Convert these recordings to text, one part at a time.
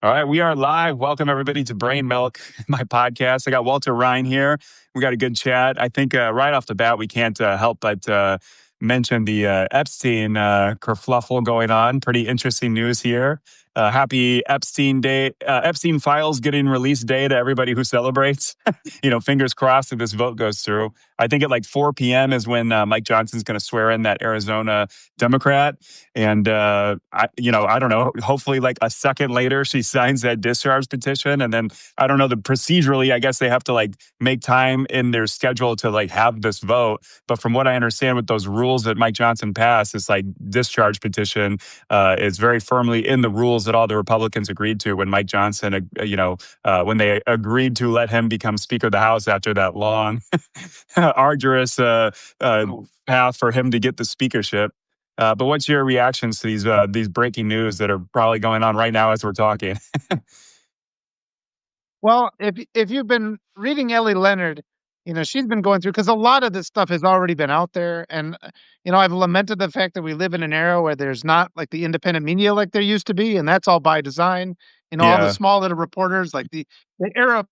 All right, we are live. Welcome everybody to Brain Milk, my podcast. I got Walter Rhein here. We got a good chat. I think right off the bat, we can't help but mention the Epstein kerfluffle going on. Pretty interesting news here. Happy Epstein Day, Epstein files getting release day to everybody who celebrates. Fingers crossed that this vote goes through. I think at like 4 p.m. is when Mike Johnson's going to swear in that Arizona Democrat. And, I don't know, hopefully like a second later, she signs that discharge petition. And then I don't know, procedurally, I guess they have to like make time in their schedule to like have this vote. But from what I understand with those rules that Mike Johnson passed, it's like discharge petition is very firmly in the rules that all the Republicans agreed to when Mike Johnson, when they agreed to let him become Speaker of the House after that long, arduous path for him to get the speakership. But what's your reactions to these breaking news that are probably going on right now as we're talking? Well, if you've been reading Ellie Leonard, she's been going through because a lot of this stuff has already been out there, and I've lamented the fact that we live in an era where there's not like the independent media like there used to be, and that's all by design. All the Yeah, small little reporters, like the era of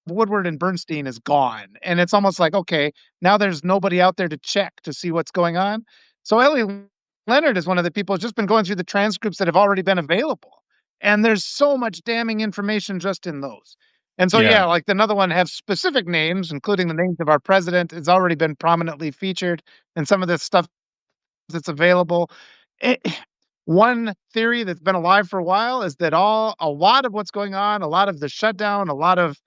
Woodward and Bernstein is gone, and it's almost like okay, now there's nobody out there to check to see what's going on. So Ellie Leonard is one of the people who's just been going through the transcripts that have already been available, and there's so much damning information just in those. And so yeah, yeah, like another one have specific names, including the names of our president, has already been prominently featured in some of this stuff that's available. It, one theory that's been alive for a while is that a lot of what's going on, a lot of the shutdown, a lot of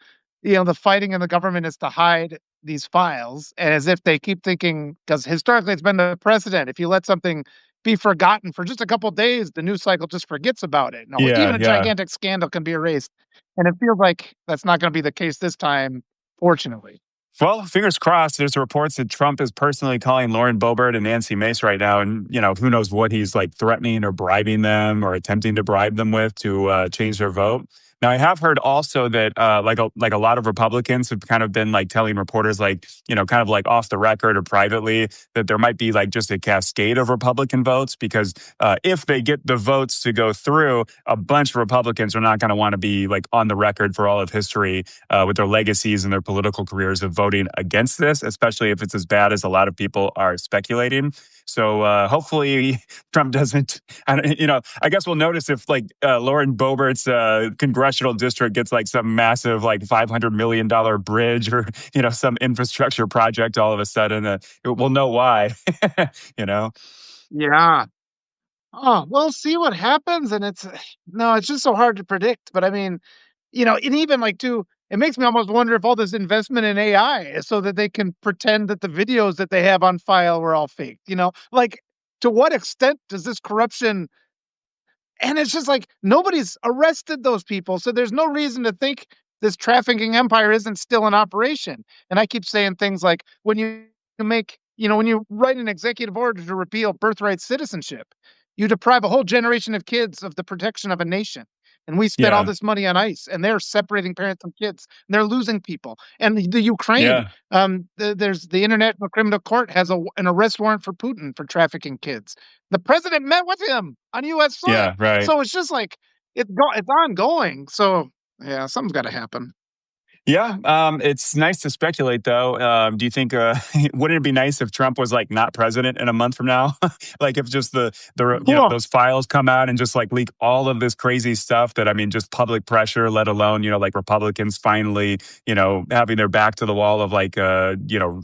the fighting in the government is to hide these files, as if they keep thinking, because historically it's been the precedent. If you let something be forgotten for just a couple of days, the news cycle just forgets about it. No, yeah, even a yeah. gigantic scandal can be erased, and it feels like that's not going to be the case this time, fortunately. Well, fingers crossed. There's reports that Trump is personally calling Lauren Boebert and Nancy Mace right now, and who knows what he's like threatening or bribing them or attempting to bribe them with to change their vote. Now, I have heard also that like a lot of Republicans have kind of been like telling reporters like kind of like off the record or privately that there might be like just a cascade of Republican votes because if they get the votes to go through, a bunch of Republicans are not going to want to be like on the record for all of history with their legacies and their political careers of voting against this, especially if it's as bad as a lot of people are speculating. So hopefully Trump doesn't. I guess we'll notice if like Lauren Boebert's congressional district gets like some massive like $500 million bridge or some infrastructure project all of a sudden. We'll know why. you know. Yeah. Oh, we'll see what happens, and it's no, it's just so hard to predict. But I mean, and even like too, it makes me almost wonder if all this investment in AI is so that they can pretend that the videos that they have on file were all fake. Like to what extent does this corruption? And it's just like nobody's arrested those people, so there's no reason to think this trafficking empire isn't still in operation. And I keep saying things like when you write an executive order to repeal birthright citizenship, you deprive a whole generation of kids of the protection of a nation. And we spent all Yeah. this money on ICE, and they're separating parents from kids, and they're losing people. And the Ukraine, Yeah. there's the International Criminal Court has an arrest warrant for Putin for trafficking kids. The president met with him on U.S. Yeah. soil, Right. so it's just like it's ongoing. So yeah, something's got to happen. Yeah, it's nice to speculate, though. Do you think wouldn't it be nice if Trump was like not president in a month from now? Like if just the Whoa. those files come out and just like leak all of this crazy stuff that I mean, just public pressure, let alone like Republicans finally having their back to the wall of like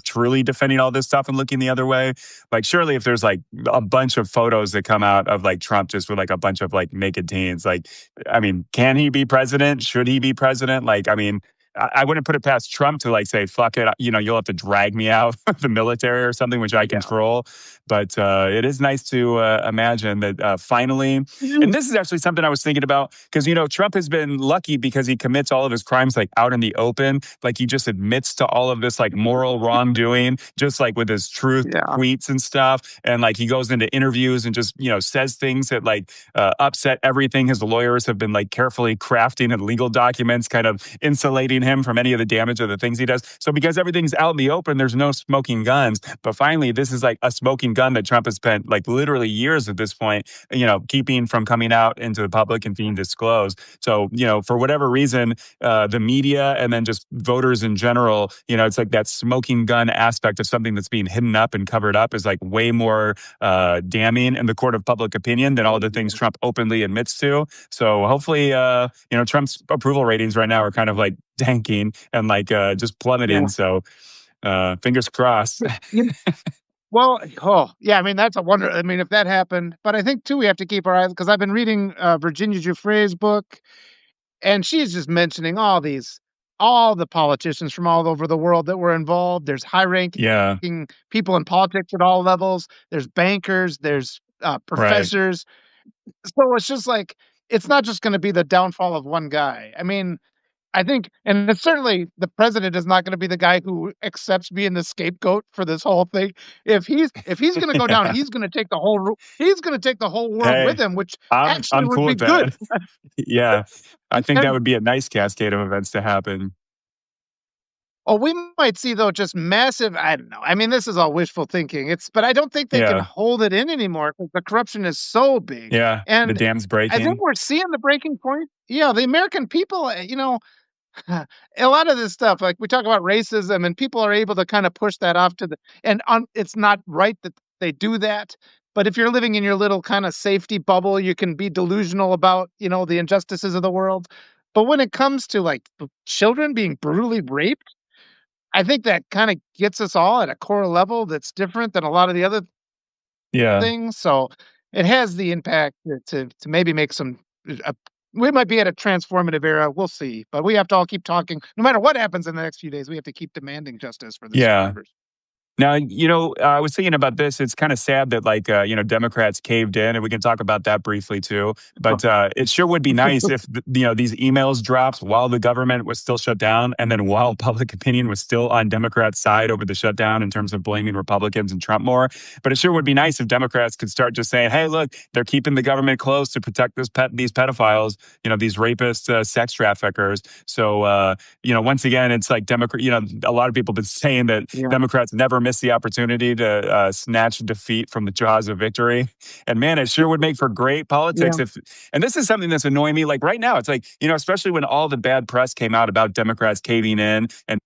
truly defending all this stuff and looking the other way. Like surely if there's like a bunch of photos that come out of like Trump just with like a bunch of like naked teens, like I mean, can he be president? Should he be president? Like I mean. I wouldn't put it past Trump to like say, fuck it, you'll have to drag me out of the military or something, which I Yeah. control. But it is nice to imagine that finally, Mhm. and this is actually something I was thinking about because, Trump has been lucky because he commits all of his crimes like out in the open. Like he just admits to all of this like moral wrongdoing, just like with his truth Yeah. tweets and stuff. And like he goes into interviews and just, says things that like upset everything. His lawyers have been like carefully crafting and legal documents, kind of insulating him from any of the damage of the things he does. So because everything's out in the open, there's no smoking guns. But finally, this is like a smoking gun that Trump has spent like literally years at this point, keeping from coming out into the public and being disclosed. So, for whatever reason, the media and then just voters in general, it's like that smoking gun aspect of something that's being hidden up and covered up is like way more damning in the court of public opinion than all the things Trump openly admits to. So hopefully, Trump's approval ratings right now are kind of like tanking and like just plummeting. Yeah. So fingers crossed. You Well, oh, yeah, I mean, that's a wonder. I mean, if that happened, but I think too, we have to keep our eyes because I've been reading Virginia Giuffre's book, and she's just mentioning all the politicians from all over the world that were involved. There's high ranking Yeah, people in politics at all levels. There's bankers, there's right. professors. So it's just like, it's not just going to be the downfall of one guy. I mean, I think, and it's certainly the president is not going to be the guy who accepts being the scapegoat for this whole thing. If he's going to go down, Yeah. he's going to take the whole world with Hey, him, which actually I'm would cool be with good. that. Yeah, I think that And would be a nice cascade of events to happen. oh, we might see though just massive. I don't know. I mean, this is all wishful thinking. But I don't think they can Yeah, hold it in anymore because the corruption is so big. yeah, the And dam's I think breaking. we're seeing the breaking point. Yeah, the American people, a lot of this stuff, like we talk about racism, and people are able to kind of push that off to the and it's not right that they do that. But if you're living in your little kind of safety bubble, you can be delusional about, the injustices of the world. But when it comes to like children being brutally raped, I think that kind of gets us all at a core level that's different than a lot of the other Yeah, things. So it has the impact to maybe make some. Uh, we might be at a transformative era. We'll see, but we have to all keep talking. No matter what happens in the next few days, we have to keep demanding justice for the yeah. survivors. Now, I was thinking about this. It's kind of sad that, like, Democrats caved in, and we can talk about that briefly too. But it sure would be nice if, these emails dropped while the government was still shut down, and then while public opinion was still on Democrats' side over the shutdown in terms of blaming Republicans and Trump more. But it sure would be nice if Democrats could start just saying, "Hey, look, they're keeping the government closed to protect these pedophiles, these rapists, sex traffickers." So, once again, it's like Democrat. A lot of people have been saying that Yeah, Democrats never miss the opportunity to snatch defeat from the jaws of victory. And man, it sure would make for great yeah, politics if, and this is something that's annoying me. Like right now, it's like, especially when all the bad press came out about Democrats caving in and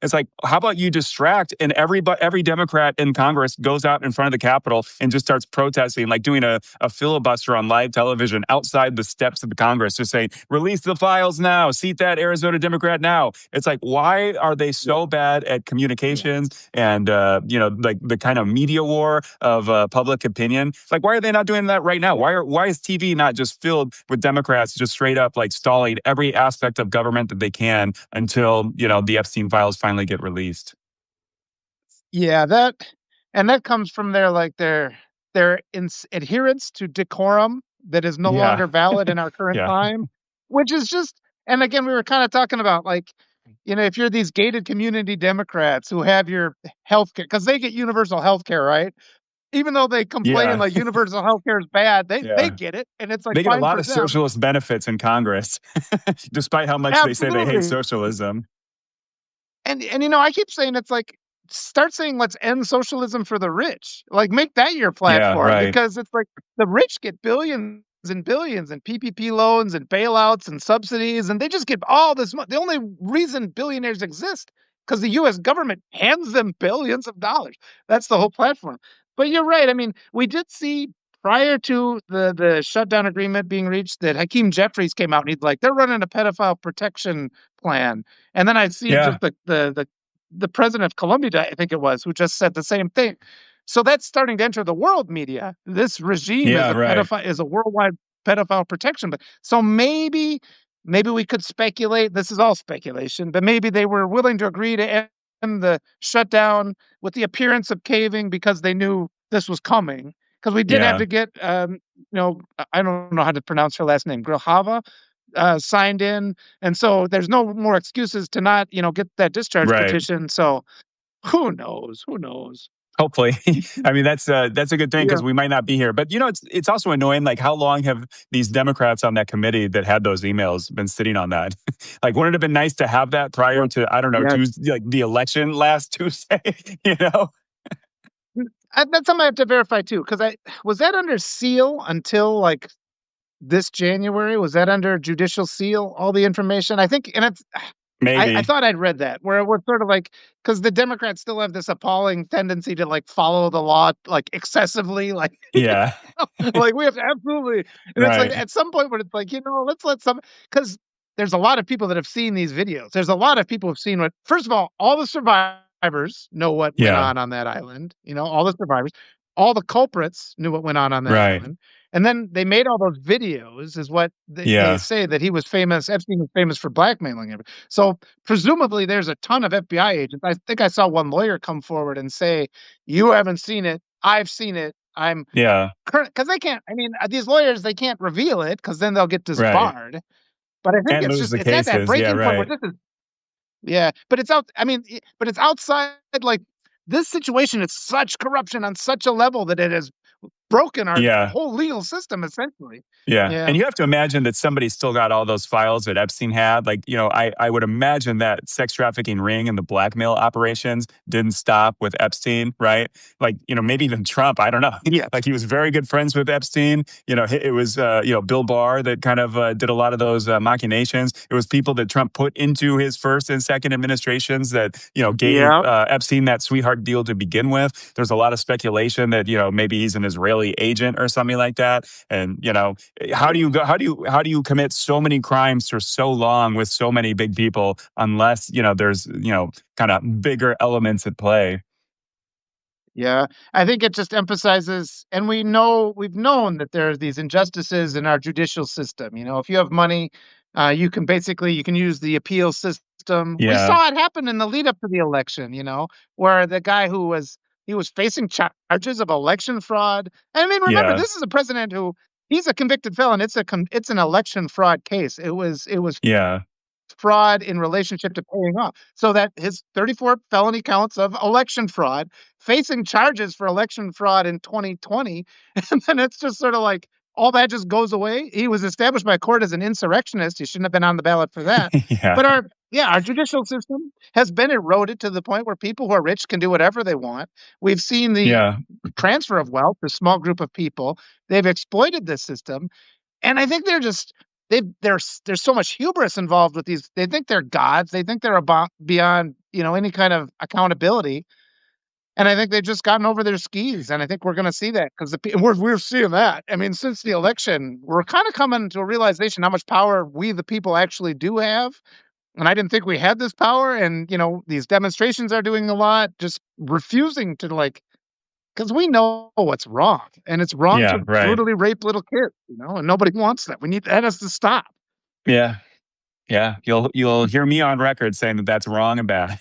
it's like, how about you distract and every Democrat in Congress goes out in front of the Capitol and just starts protesting, like doing a filibuster on live television outside the steps of the Congress, just saying, release the files now, seat that Arizona Democrat now. It's like, why are they so bad at yeah, communications and, like the kind of media war of public opinion? It's like, why are they not doing that right now? Why is TV not just filled with Democrats just straight up like stalling every aspect of government that they can until, the Epstein files finally get released? yeah. That comes from their adherence to decorum that is no Yeah. longer valid in our current Yeah. time, which is just. And again, we were kind of talking about like, if you're these gated community Democrats who have your health care because they get universal health care, right? Even though they complain Yeah. like universal health care is bad, they Yeah. get it, and it's, like, They get a fine lot for of them. socialist benefits in Congress, despite how much they say they hate Absolutely. socialism. And I keep saying it's like, start saying, "Let's end socialism for the rich." Like, make that your Yeah, platform right. because it's like the rich get billions and billions and PPP loans and bailouts and subsidies, and they just get all this money. The only reason billionaires exist because the US government hands them billions of dollars. That's the whole platform. But you're right. I mean, we did see prior to the shutdown agreement being reached that Hakeem Jeffries came out and he's like, "They're running a pedophile protection plan." And then I see Yeah. just the president of Colombia, I think it was, who just said the same thing. So that's starting to enter the world media. This regime Yeah, right. is a worldwide pedophile protection. But so maybe we could speculate. This is all speculation, but maybe they were willing to agree to end the shutdown with the appearance of caving because they knew this was coming. Because we did have Yeah, to get, I don't know how to pronounce her last name, Grilhava, signed in, and so there's no more excuses to not, get that discharge right. petition. So who knows? Who knows? Hopefully. I mean, that's a good thing Yeah. because we might not be here. But it's also annoying. Like, how long have these Democrats on that committee that had those emails been sitting on that? Like, wouldn't it have been nice to have that prior to, I don't know, Yes. Tuesday, like the election last Tuesday? You know? That's something I have to verify too, because I was that under seal until like this January? Was that under judicial seal? All the information, I think, and it's. I Maybe. thought I'd read that where we're sort of like because the Democrats still have this appalling tendency to like follow the law like excessively, like Yeah. like, we have to absolutely and it's like, Right. at some point when it's like, let's let some because there's a lot of people that have seen these videos. There's a lot of people who've seen what first of all the survivors know what went Yeah. on that island, all the survivors. All the culprits knew what went on that Right. island, and then they made all those videos is what they Yeah. say that he was famous Epstein was famous for blackmailing him. So, presumably, there's a ton of FBI agents. I think I saw one lawyer come forward and say, "You haven't seen it. I've seen it. I'm Yeah. current because they can't. I mean, these lawyers they can't reveal it because then they'll get Right. disbarred. But I think And lose the it's at that cases. Yeah. breaking point where Right. this is yeah. But it's out. I mean, but it's outside. Like this situation is such corruption on such a level that it has broken our Yeah. whole legal system essentially. Yeah, Yeah. and you have to imagine that somebody still got all those files that Epstein had. Like, I would imagine that sex trafficking ring and the blackmail operations didn't stop with Epstein, right? Like, maybe even Trump. I don't know. Yes. Like, he was very good friends with Epstein. It was, Bill Barr that kind of did a lot of those machinations. It was people that Trump put into his first and second administrations that, gave Yeah. Epstein that sweetheart deal to begin with. There's a lot of speculation that, maybe he's an Israeli agent or something like that. And, how do you commit so many crimes for so long with so many big people unless there's kind of bigger elements at play. Yeah, I think it just emphasizes, and we've known that there's these injustices in our judicial system. If you have money, you can use the appeal system. We Yeah. saw it happen in the lead up to the election. Where the guy he was facing charges of election fraud. I mean, remember, Yeah. this is a president who he's a convicted felon. It's an election fraud case. It was Yeah. fraud in relationship to paying off. So that his 34 felony counts of election fraud, facing charges for election fraud in 2020, and then it's just sort of like all that just goes away. He was established by court as an insurrectionist. He shouldn't have been on the ballot for that. Yeah. But our judicial system has been eroded to the point where people who are rich can do whatever they want. We've seen the Yeah. transfer of wealth to a small group of people. They've exploited this system. And I think they're just there's so much hubris involved with these. They think they're gods. They think they're about beyond, any kind of accountability. And I think they've just gotten over their skis. And I think we're going to see that because we're seeing that. I mean, since the election, we're kind of coming to a realization how much power we, the people, actually do have. And I didn't think we had this power. And these demonstrations are doing a lot, just refusing to because we know what's wrong, and it's wrong Yeah. to Right. brutally rape little kids, and nobody wants that. That has to stop. Yeah. Yeah. You'll hear me on record saying that that's wrong and bad.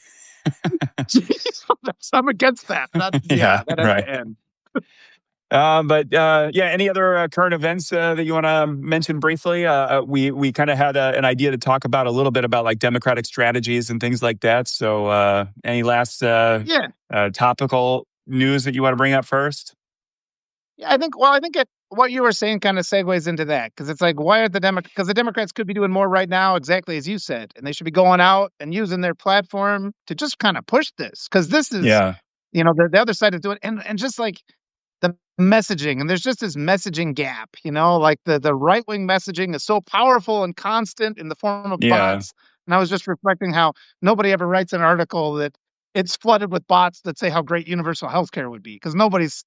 I'm against that. Yeah. That has Right. to end. But yeah, any other current events that you want to mention briefly? We kind of had an idea to talk about a little bit about like democratic strategies and things like that. So, any last Yeah. topical news that you want to bring up first? Yeah, I think what you were saying kind of segues into that because it's like, why are the Democrats? Because the Democrats could be doing more right now, exactly as you said, and they should be going out and using their platform to just kind of push this because this is, Yeah, the other side is doing, and just like the messaging, and there's just this messaging gap, like the right wing messaging is so powerful and constant in the form of yeah, bots. And I was just reflecting how nobody ever writes an article that it's flooded with bots that say how great universal health care would be because nobody's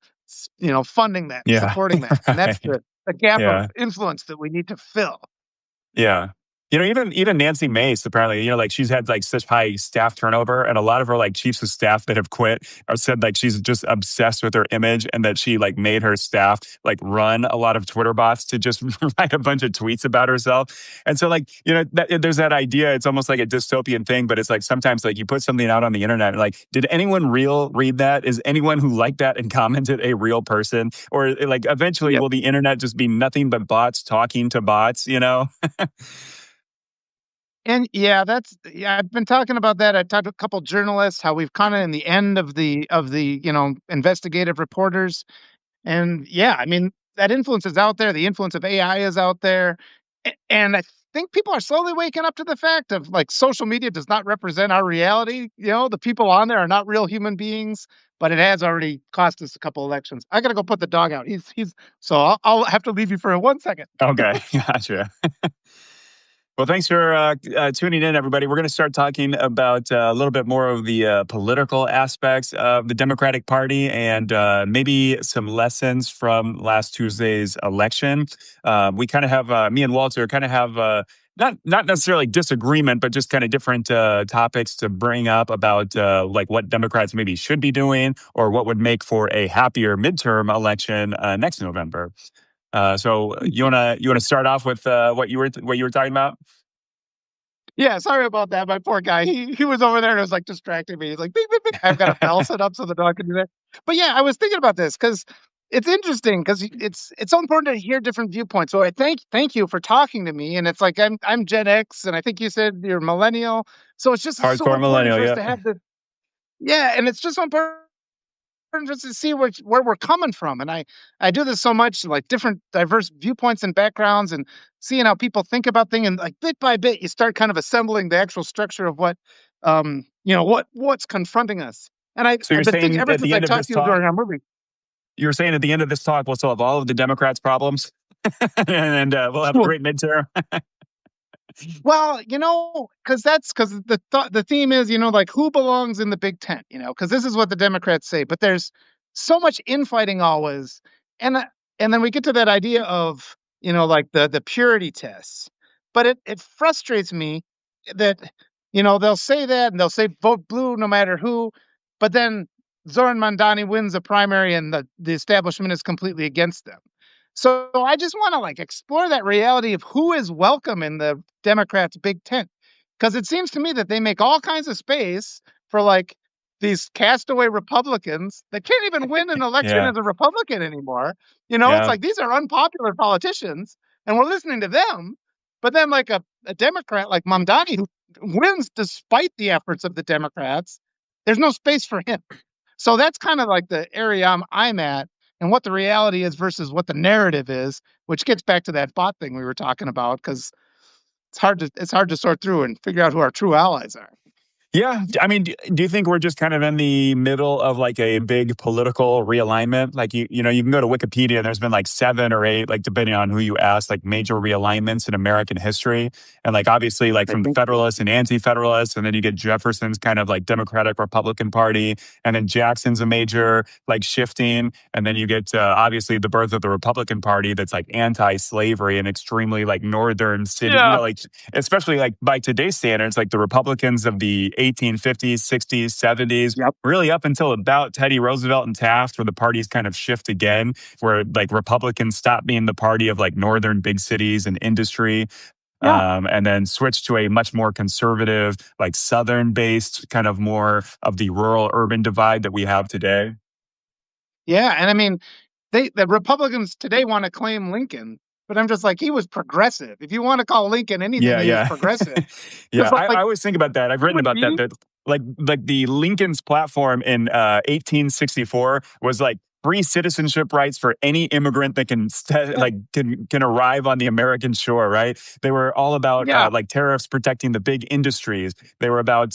funding that and yeah, supporting that. And that's right, the gap of yeah. influence that we need to fill. Yeah. Even Nancy Mace, apparently, like she's had like such high staff turnover, and a lot of her like chiefs of staff that have quit are said like she's just obsessed with her image, and that she like made her staff like run a lot of Twitter bots to just write a bunch of tweets about herself. And so like there's that idea. It's almost like a dystopian thing, but it's like sometimes like you put something out on the internet, and like, did anyone real read that? Is anyone who liked that and commented a real person, or like eventually Yep. will the internet just be nothing but bots talking to bots? And I've been talking about that. I talked to a couple journalists, how we've kind of in the end of the investigative reporters. And yeah, I mean, that influence is out there. The influence of AI is out there. And think people are slowly waking up to the fact of like social media does not represent our reality. The people on there are not real human beings, but it has already cost us a couple elections. I gotta go put the dog out. He's so I'll have to leave you for 1 second. Okay, gotcha. Well, thanks for tuning in, everybody. We're going to start talking about a little bit more of the political aspects of the Democratic Party and maybe some lessons from last Tuesday's election. We kind of have me and Walter kind of have not necessarily disagreement, but just kind of different topics to bring up about like what Democrats maybe should be doing or what would make for a happier midterm election next November. So you wanna start off with what you were talking about? Yeah, sorry about that. My poor guy. He was over there and was like distracting me. He's like, beep, beep, beep. I've got a bell set up so the dog can do that. But yeah, I was thinking about this because it's interesting because it's so important to hear different viewpoints. So I thank you for talking to me. And it's like I'm Gen X, and I think you said you're millennial. So it's just so Hardcore important millennial, for us yeah. to have the yeah, and it's just so important just to see where we're coming from. And I do this so much, like different diverse viewpoints and backgrounds, and seeing how people think about things, and like bit by bit, you start kind of assembling the actual structure of what's confronting us. And So I've you're been thinking saying ever at since the I end of talked this to you talk, during our movie. you're saying at the end of this talk, we'll solve all of the Democrats' problems, and we'll have a great midterm. Well, because the theme is, like who belongs in the Big Tent, because this is what the Democrats say, but there's so much infighting always, and and then we get to that idea of like the purity tests, but it frustrates me that they'll say that and they'll say vote blue no matter who, but then Zoran Mandani wins a primary and the establishment is completely against them. So I just want to like explore that reality of who is welcome in the Democrats' big tent. Because it seems to me that they make all kinds of space for like these castaway Republicans that can't even win an election Yeah, as a Republican anymore. It's yeah. like these are unpopular politicians and we're listening to them. But then, like a Democrat like Mamdani, who wins despite the efforts of the Democrats, there's no space for him. So that's kind of like the area I'm at and what the reality is versus what the narrative is, which gets back to that bot thing we were talking about because it's hard to sort through and figure out who our true allies are. Yeah, I mean, do you think we're just kind of in the middle of like a big political realignment? Like you can go to Wikipedia and there's been like 7 or 8, like depending on who you ask, like major realignments in American history. And like obviously like I from the think Federalists and Anti-Federalists, and then you get Jefferson's kind of like Democratic Republican Party, and then Jackson's a major like shifting, and then you get obviously the birth of the Republican Party that's like anti-slavery and extremely like northern city, yeah, like especially like by today's standards, like the Republicans of the 1850s, 60s, 70s, yep, really up until about Teddy Roosevelt and Taft, where the parties kind of shift again, where like Republicans stop being the party of like northern big cities and industry, yeah, and then switch to a much more conservative, like southern based, kind of more of the rural urban divide that we have today. yeah. And I mean, the Republicans today want to claim Lincoln, but I'm just like he was progressive. If you want to call Lincoln anything, Yeah, he was yeah. progressive. Yeah, Because I like always think about that. I've he written would about that, be, that like the Lincoln's platform in 1864 was like free citizenship rights for any immigrant that yeah, like can arrive on the American shore, right? They were all about yeah, like tariffs protecting the big industries. They were about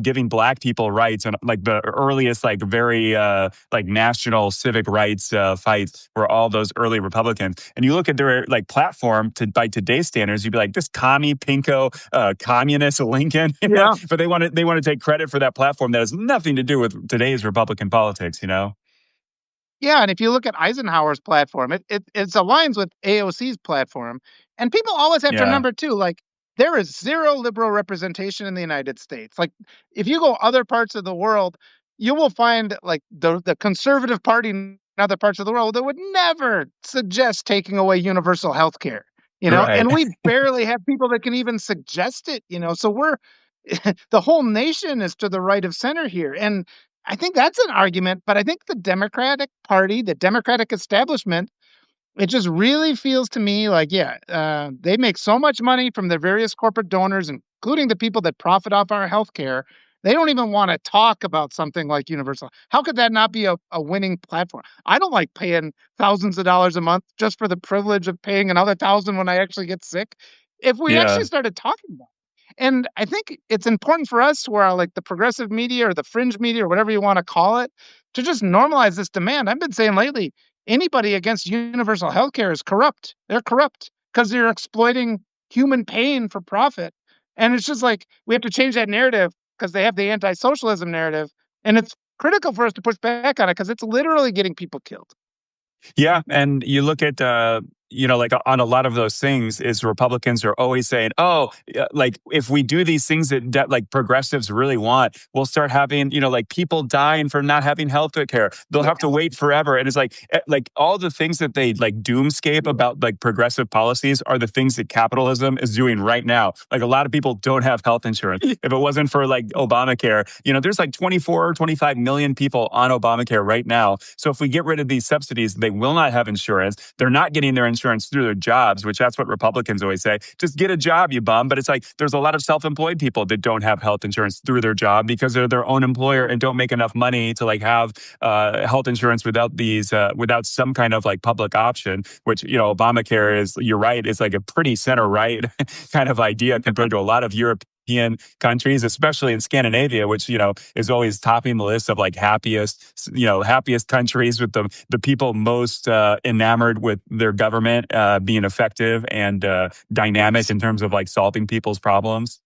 giving black people rights, and like the earliest like very like national civic rights fights were all those early Republicans. And you look at their like platform by today's standards, you'd be like this commie pinko communist Lincoln, yeah. but they want to take credit for that platform that has nothing to do with today's Republican politics. Yeah, and if you look at Eisenhower's platform, it aligns with AOC's platform, and people always have to Yeah, remember too, like there is zero liberal representation in the United States. Like if you go other parts of the world, you will find like the conservative party in other parts of the world that would never suggest taking away universal health care. right. And we barely have people that can even suggest it. So we're the whole nation is to the right of center here, and I think that's an argument, but I think the Democratic Party, the Democratic establishment, it just really feels to me like, yeah, they make so much money from their various corporate donors, including the people that profit off our healthcare. They don't even want to talk about something like universal. How could that not be a winning platform? I don't like paying thousands of dollars a month just for the privilege of paying another thousand when I actually get sick. if we Yeah. actually started talking about it. And I think it's important for us, where like the progressive media or the fringe media or whatever you want to call it, to just normalize this demand. I've been saying lately, anybody against universal healthcare is corrupt. They're corrupt because they're exploiting human pain for profit. And it's just like we have to change that narrative because they have the anti-socialism narrative, and it's critical for us to push back on it because it's literally getting people killed. Yeah, and you look at like on a lot of those things, is Republicans are always saying, "Oh, like if we do these things that like progressives really want, we'll start having like people dying from not having health care. They'll Yeah. have to wait forever." And it's like all the things that they like doomscape about like progressive policies are the things that capitalism is doing right now. Like a lot of people don't have health insurance. If it wasn't for like Obamacare, there's like 24 or 25 million people on Obamacare right now. So if we get rid of these subsidies, they will not have insurance. They're not getting their insurance through their jobs, which that's what Republicans always say. Just get a job, you bum. But it's like there's a lot of self-employed people that don't have health insurance through their job because they're their own employer and don't make enough money to like have health insurance without some kind of like public option. Which Obamacare is. You're right. It's like a pretty center right kind of idea compared to a lot of European countries, especially in Scandinavia, which is always topping the list of like happiest countries with the people most enamored with their government being effective and dynamic in terms of like solving people's problems.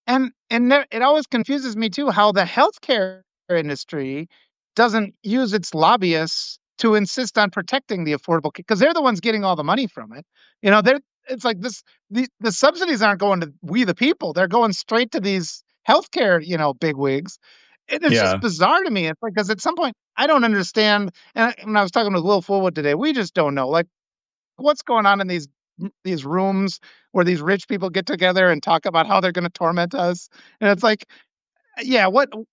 It always confuses me too how the healthcare industry doesn't use its lobbyists to insist on protecting the affordable, because they're the ones getting all the money from it. They're it's like this the subsidies aren't going to we the people. They're going straight to these healthcare, bigwigs. And it's just Yeah, bizarre to me. It's like, because at some point I don't understand. And when I was talking with Will Fullwood today, we just don't know. Like, what's going on in these rooms where these rich people get together and talk about how they're going to torment us. And it's like, yeah,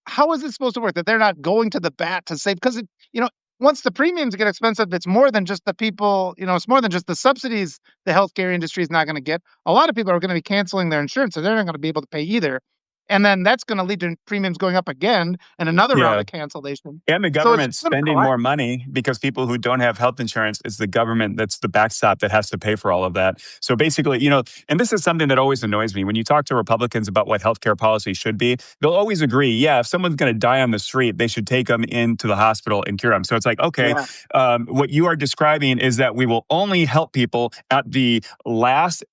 how is it supposed to work that they're not going to the bat to save? Because once the premiums get expensive, it's more than just the people. It's more than just the subsidies the healthcare industry is not going to get. A lot of people are going to be canceling their insurance, so they're not going to be able to pay either. And then that's going to lead to premiums going up again and another round yeah. of cancellation. And the So it's government going to spending collapse. more money because people who don't have health insurance, it's the government that's the backstop that has to pay for all of that. So basically, and this is something that always annoys me. When you talk to Republicans about what healthcare policy should be, they'll always agree, yeah, if someone's going to die on the street, they should take them into the hospital and cure them. So it's like, okay, Yeah. what you are describing is that we will only help people at the last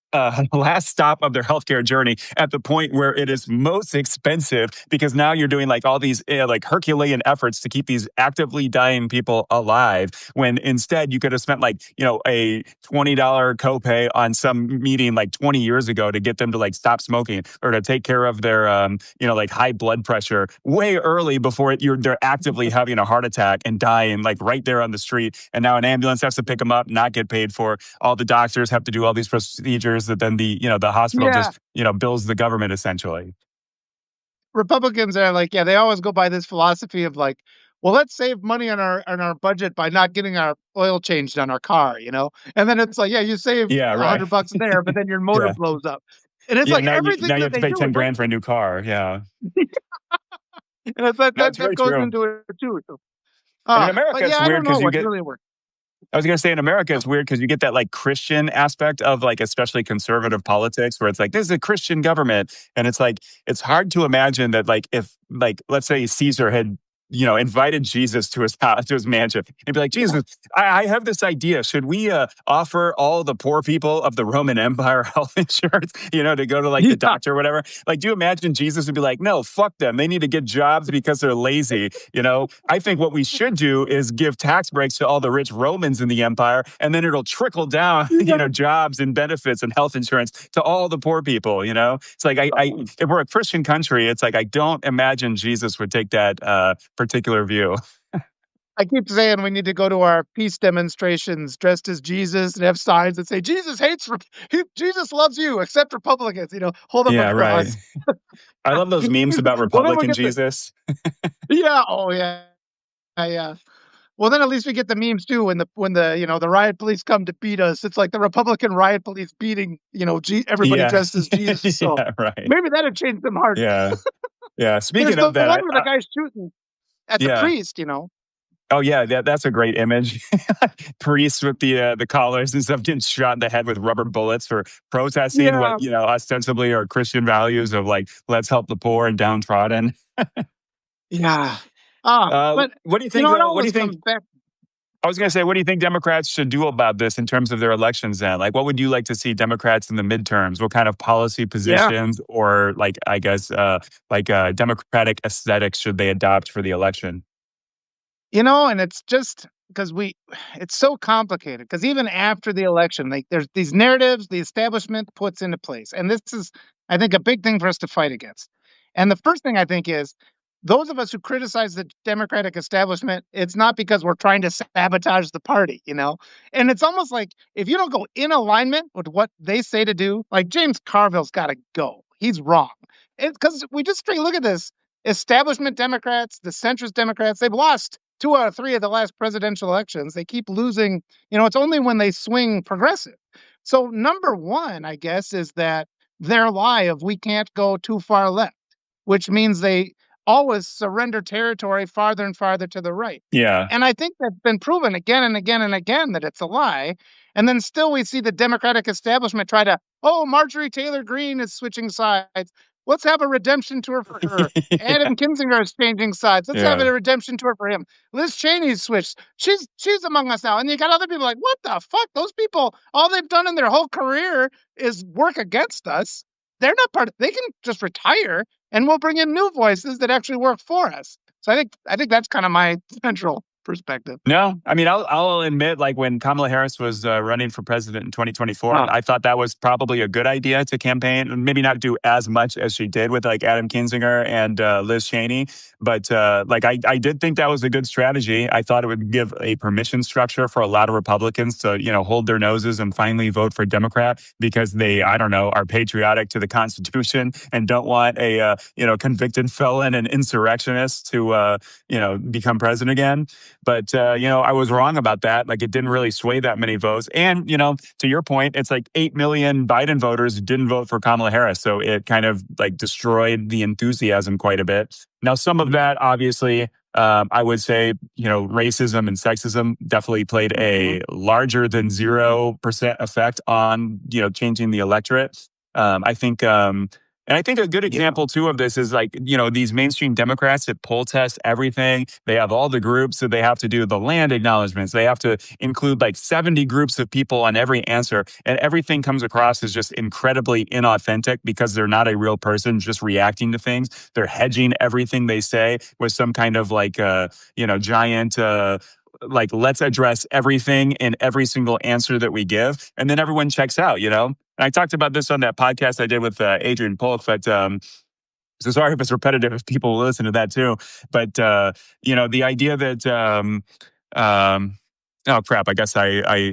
stop of their healthcare journey at the point where it is most expensive, because now you're doing like all these like Herculean efforts to keep these actively dying people alive, when instead you could have spent like a $20 copay on some meeting like 20 years ago to get them to like stop smoking or to take care of their like high blood pressure way early before they're actively having a heart attack and dying like right there on the street. And now an ambulance has to pick them up, not get paid for. All the doctors have to do all these procedures that then the hospital Yeah. just bills the government essentially. Republicans are like, yeah, they always go by this philosophy of like, well, let's save money on our budget by not getting our oil changed on our car. And then it's like, yeah, you save Yeah, right. $100 there, but then your motor Yeah. blows up. And it's Yeah, like now you everything now you that have to they pay do is 10 like, grand for a new car. Yeah. and it's like that That's that very goes true. into it too. So, And in but America, yeah, it's I weird don't know because you what get really works. I was going to say in America, it's weird because you get that like Christian aspect of like, especially conservative politics, where it's like, this is a Christian government. And it's like, it's hard to imagine that, like, if, like, let's say Caesar had, invited Jesus to his house, to his mansion, and be like, Jesus, I have this idea. Should we offer all the poor people of the Roman Empire health insurance, to go to like the Yeah, doctor or whatever? Like, do you imagine Jesus would be like, no, fuck them. They need to get jobs because they're lazy. I think what we should do is give tax breaks to all the rich Romans in the empire, and then it'll trickle down, yeah. jobs and benefits and health insurance to all the poor people. It's like if we're a Christian country, it's like I don't imagine Jesus would take that particular view. I keep saying we need to go to our peace demonstrations dressed as Jesus and have signs that say Jesus loves you, except Republicans. Hold up a Yeah, right. cross. I love those memes about Well, then we Republican get the Jesus. yeah. Oh yeah. Yeah. Well, then at least we get the memes too when the riot police come to beat us. It's like the Republican riot police beating everybody Yeah, dressed as Jesus. So yeah, right. maybe that'd change some hearts. Yeah, yeah. There's Speaking the of that, one where the guy's shooting at the yeah, priest. Oh yeah, that's a great image. Priests with the collars and stuff getting shot in the head with rubber bullets for protesting what Yeah, ostensibly are Christian values of like let's help the poor and downtrodden. yeah. But What do you you think know, it though? What do always you think? comes back. I was going to say, what do you think Democrats should do about this in terms of their elections? Then, like, what would you like to see Democrats in the midterms? What kind of policy Yeah. positions, or like, I guess, Democratic aesthetics should they adopt for the election? And it's just because it's so complicated. Because even after the election, like there's these narratives the establishment puts into place. And this is, I think, a big thing for us to fight against. And the first thing I think is those of us who criticize the Democratic establishment, it's not because we're trying to sabotage the party. And it's almost like if you don't go in alignment with what they say to do, like James Carville's got to go. He's wrong. Because we just straight look at this establishment Democrats, the centrist Democrats, they've lost 2 out of 3 of the last presidential elections. They keep losing. It's only when they swing progressive. So, number one, I guess, is that their lie of we can't go too far left, which means they always surrender territory farther and farther to the right. Yeah. And I think that's been proven again and again and again that it's a lie. And then still we see the Democratic establishment try to, oh, Marjorie Taylor Greene is switching sides. Let's have a redemption tour for her. Adam Kinzinger is changing sides. Let's have Yeah. a redemption tour for him. Liz Cheney's switched. She's among us now. And you got other people like, what the fuck? Those people, all they've done in their whole career is work against us. They're not part of, they can just retire and we'll bring in new voices that actually work for us. So I think that's kind of my central perspective. No, I mean, I'll admit, like when Kamala Harris was running for president in 2024, Oh, I thought that was probably a good idea to campaign, and maybe not do as much as she did with like Adam Kinzinger and Liz Cheney, but like I did think that was a good strategy. I thought it would give a permission structure for a lot of Republicans to hold their noses and finally vote for Democrat because they, I don't know, are patriotic to the Constitution and don't want a convicted felon and insurrectionist to become president again. But I was wrong about that. Like, it didn't really sway that many votes. And to your point, it's like 8 million Biden voters didn't vote for Kamala Harris, so it kind of like destroyed the enthusiasm quite a bit. Now, some of that, obviously, I would say, racism and sexism definitely played mhm. a larger than 0% effect on changing the electorate. I think. And I think a good Yeah. example too of this is like, these mainstream Democrats that poll test everything. They have all the groups that they have to do the land acknowledgments. They have to include like 70 groups of people on every answer. And everything comes across as just incredibly inauthentic because they're not a real person just reacting to things. They're hedging everything they say with some kind of like, giant, like let's address everything in every single answer that we give, and then everyone checks out. And I talked about this on that podcast I did with Adrian Polk, but so sorry if it's repetitive if people will listen to that too. But the idea that um, oh crap, I guess I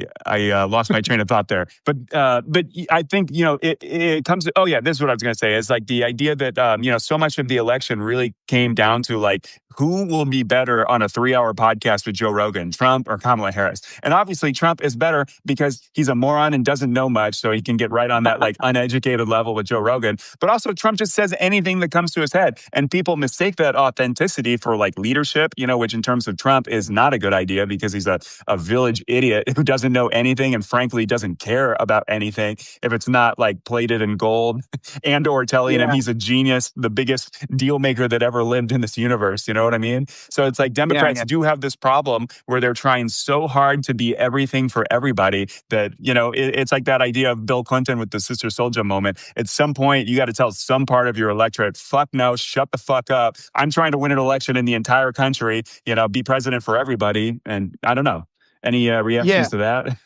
lost my train of thought there. But I think it comes to, oh yeah, this is what I was going to say is like the idea that so much of the election really came down to like who will be better on a 3-hour podcast with Joe Rogan, Trump or Kamala Harris. And obviously Trump is better because he's a moron and doesn't know much, so he can get right on that like uneducated level with Joe Rogan. But also Trump just says anything that comes to his head, and people mistake that authenticity for like leadership, which in terms of Trump is not a good idea because he's a village idiot who doesn't know anything and frankly doesn't care about anything if it's not like plated in gold and or telling him Yeah. he's a genius, the biggest deal maker that ever lived in this universe. You know what I mean? So it's like Yeah. Democrats Yeah. do have this problem where they're trying so hard to be everything for everybody that, it's like that idea of Bill Clinton with the Sister Soldier moment. At some point, you got to tell some part of your electorate, fuck no, shut the fuck up. I'm trying to win an election in the entire country, be president for everybody. And I don't know. Any reactions Yeah. to that?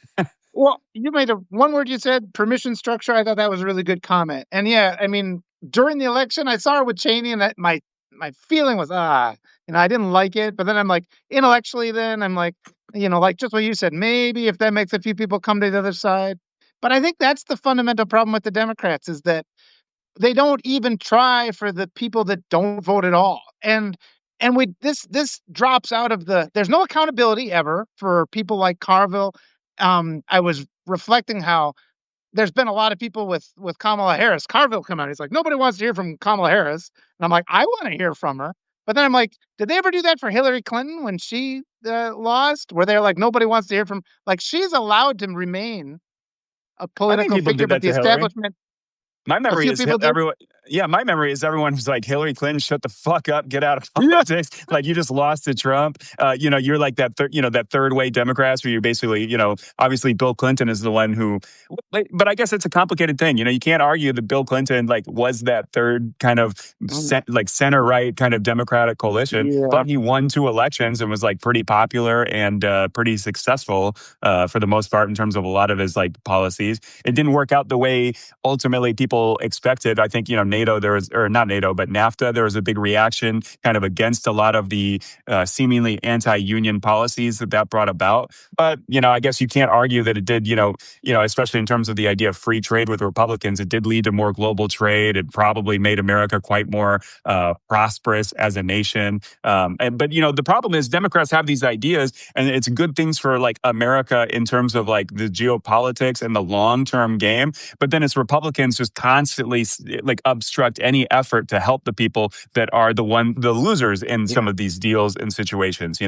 Well, you made one word you said, permission structure. I thought that was a really good comment. And yeah, I mean, during the election, I saw it with Cheney, and that my feeling was I didn't like it. But then I'm like, intellectually, then I'm like, like just what you said, maybe if that makes a few people come to the other side. But I think that's the fundamental problem with the Democrats is that they don't even try for the people that don't vote at all. And we this drops out of there's no accountability ever for people like Carville. I was reflecting how there's been a lot of people with Kamala Harris. Carville come out. He's like, nobody wants to hear from Kamala Harris. And I'm like, I want to hear from her. But then I'm like, did they ever do that for Hillary Clinton when she lost? Where they're like, nobody wants to hear from, like, she's allowed to remain a I think political people figure, did but that the to Hillary. establishment, My a memory few is people did. everyone. Yeah, my memory is everyone who's like Hillary Clinton, shut the fuck up, get out of Yeah. politics. Like you just lost to Trump. You're like that. That third way Democrats, where you're basically, obviously Bill Clinton is the one who. But I guess it's a complicated thing. You can't argue that Bill Clinton like was that third kind of Mm, like center right kind of Democratic coalition. yeah. But he won 2 elections and was like pretty popular and pretty successful for the most part in terms of a lot of his like policies. It didn't work out the way ultimately people expected. I think, NATO, there was, or not NATO, but NAFTA, there was a big reaction kind of against a lot of the seemingly anti-union policies that brought about. But, I guess you can't argue that it did, especially in terms of the idea of free trade with Republicans, it did lead to more global trade. It probably made America quite more prosperous as a nation. But, the problem is Democrats have these ideas and it's good things for like America in terms of like the geopolitics and the long-term game. But then it's Republicans just constantly like obstruct any effort to help the people that are the losers in some Yeah. of these deals and situations.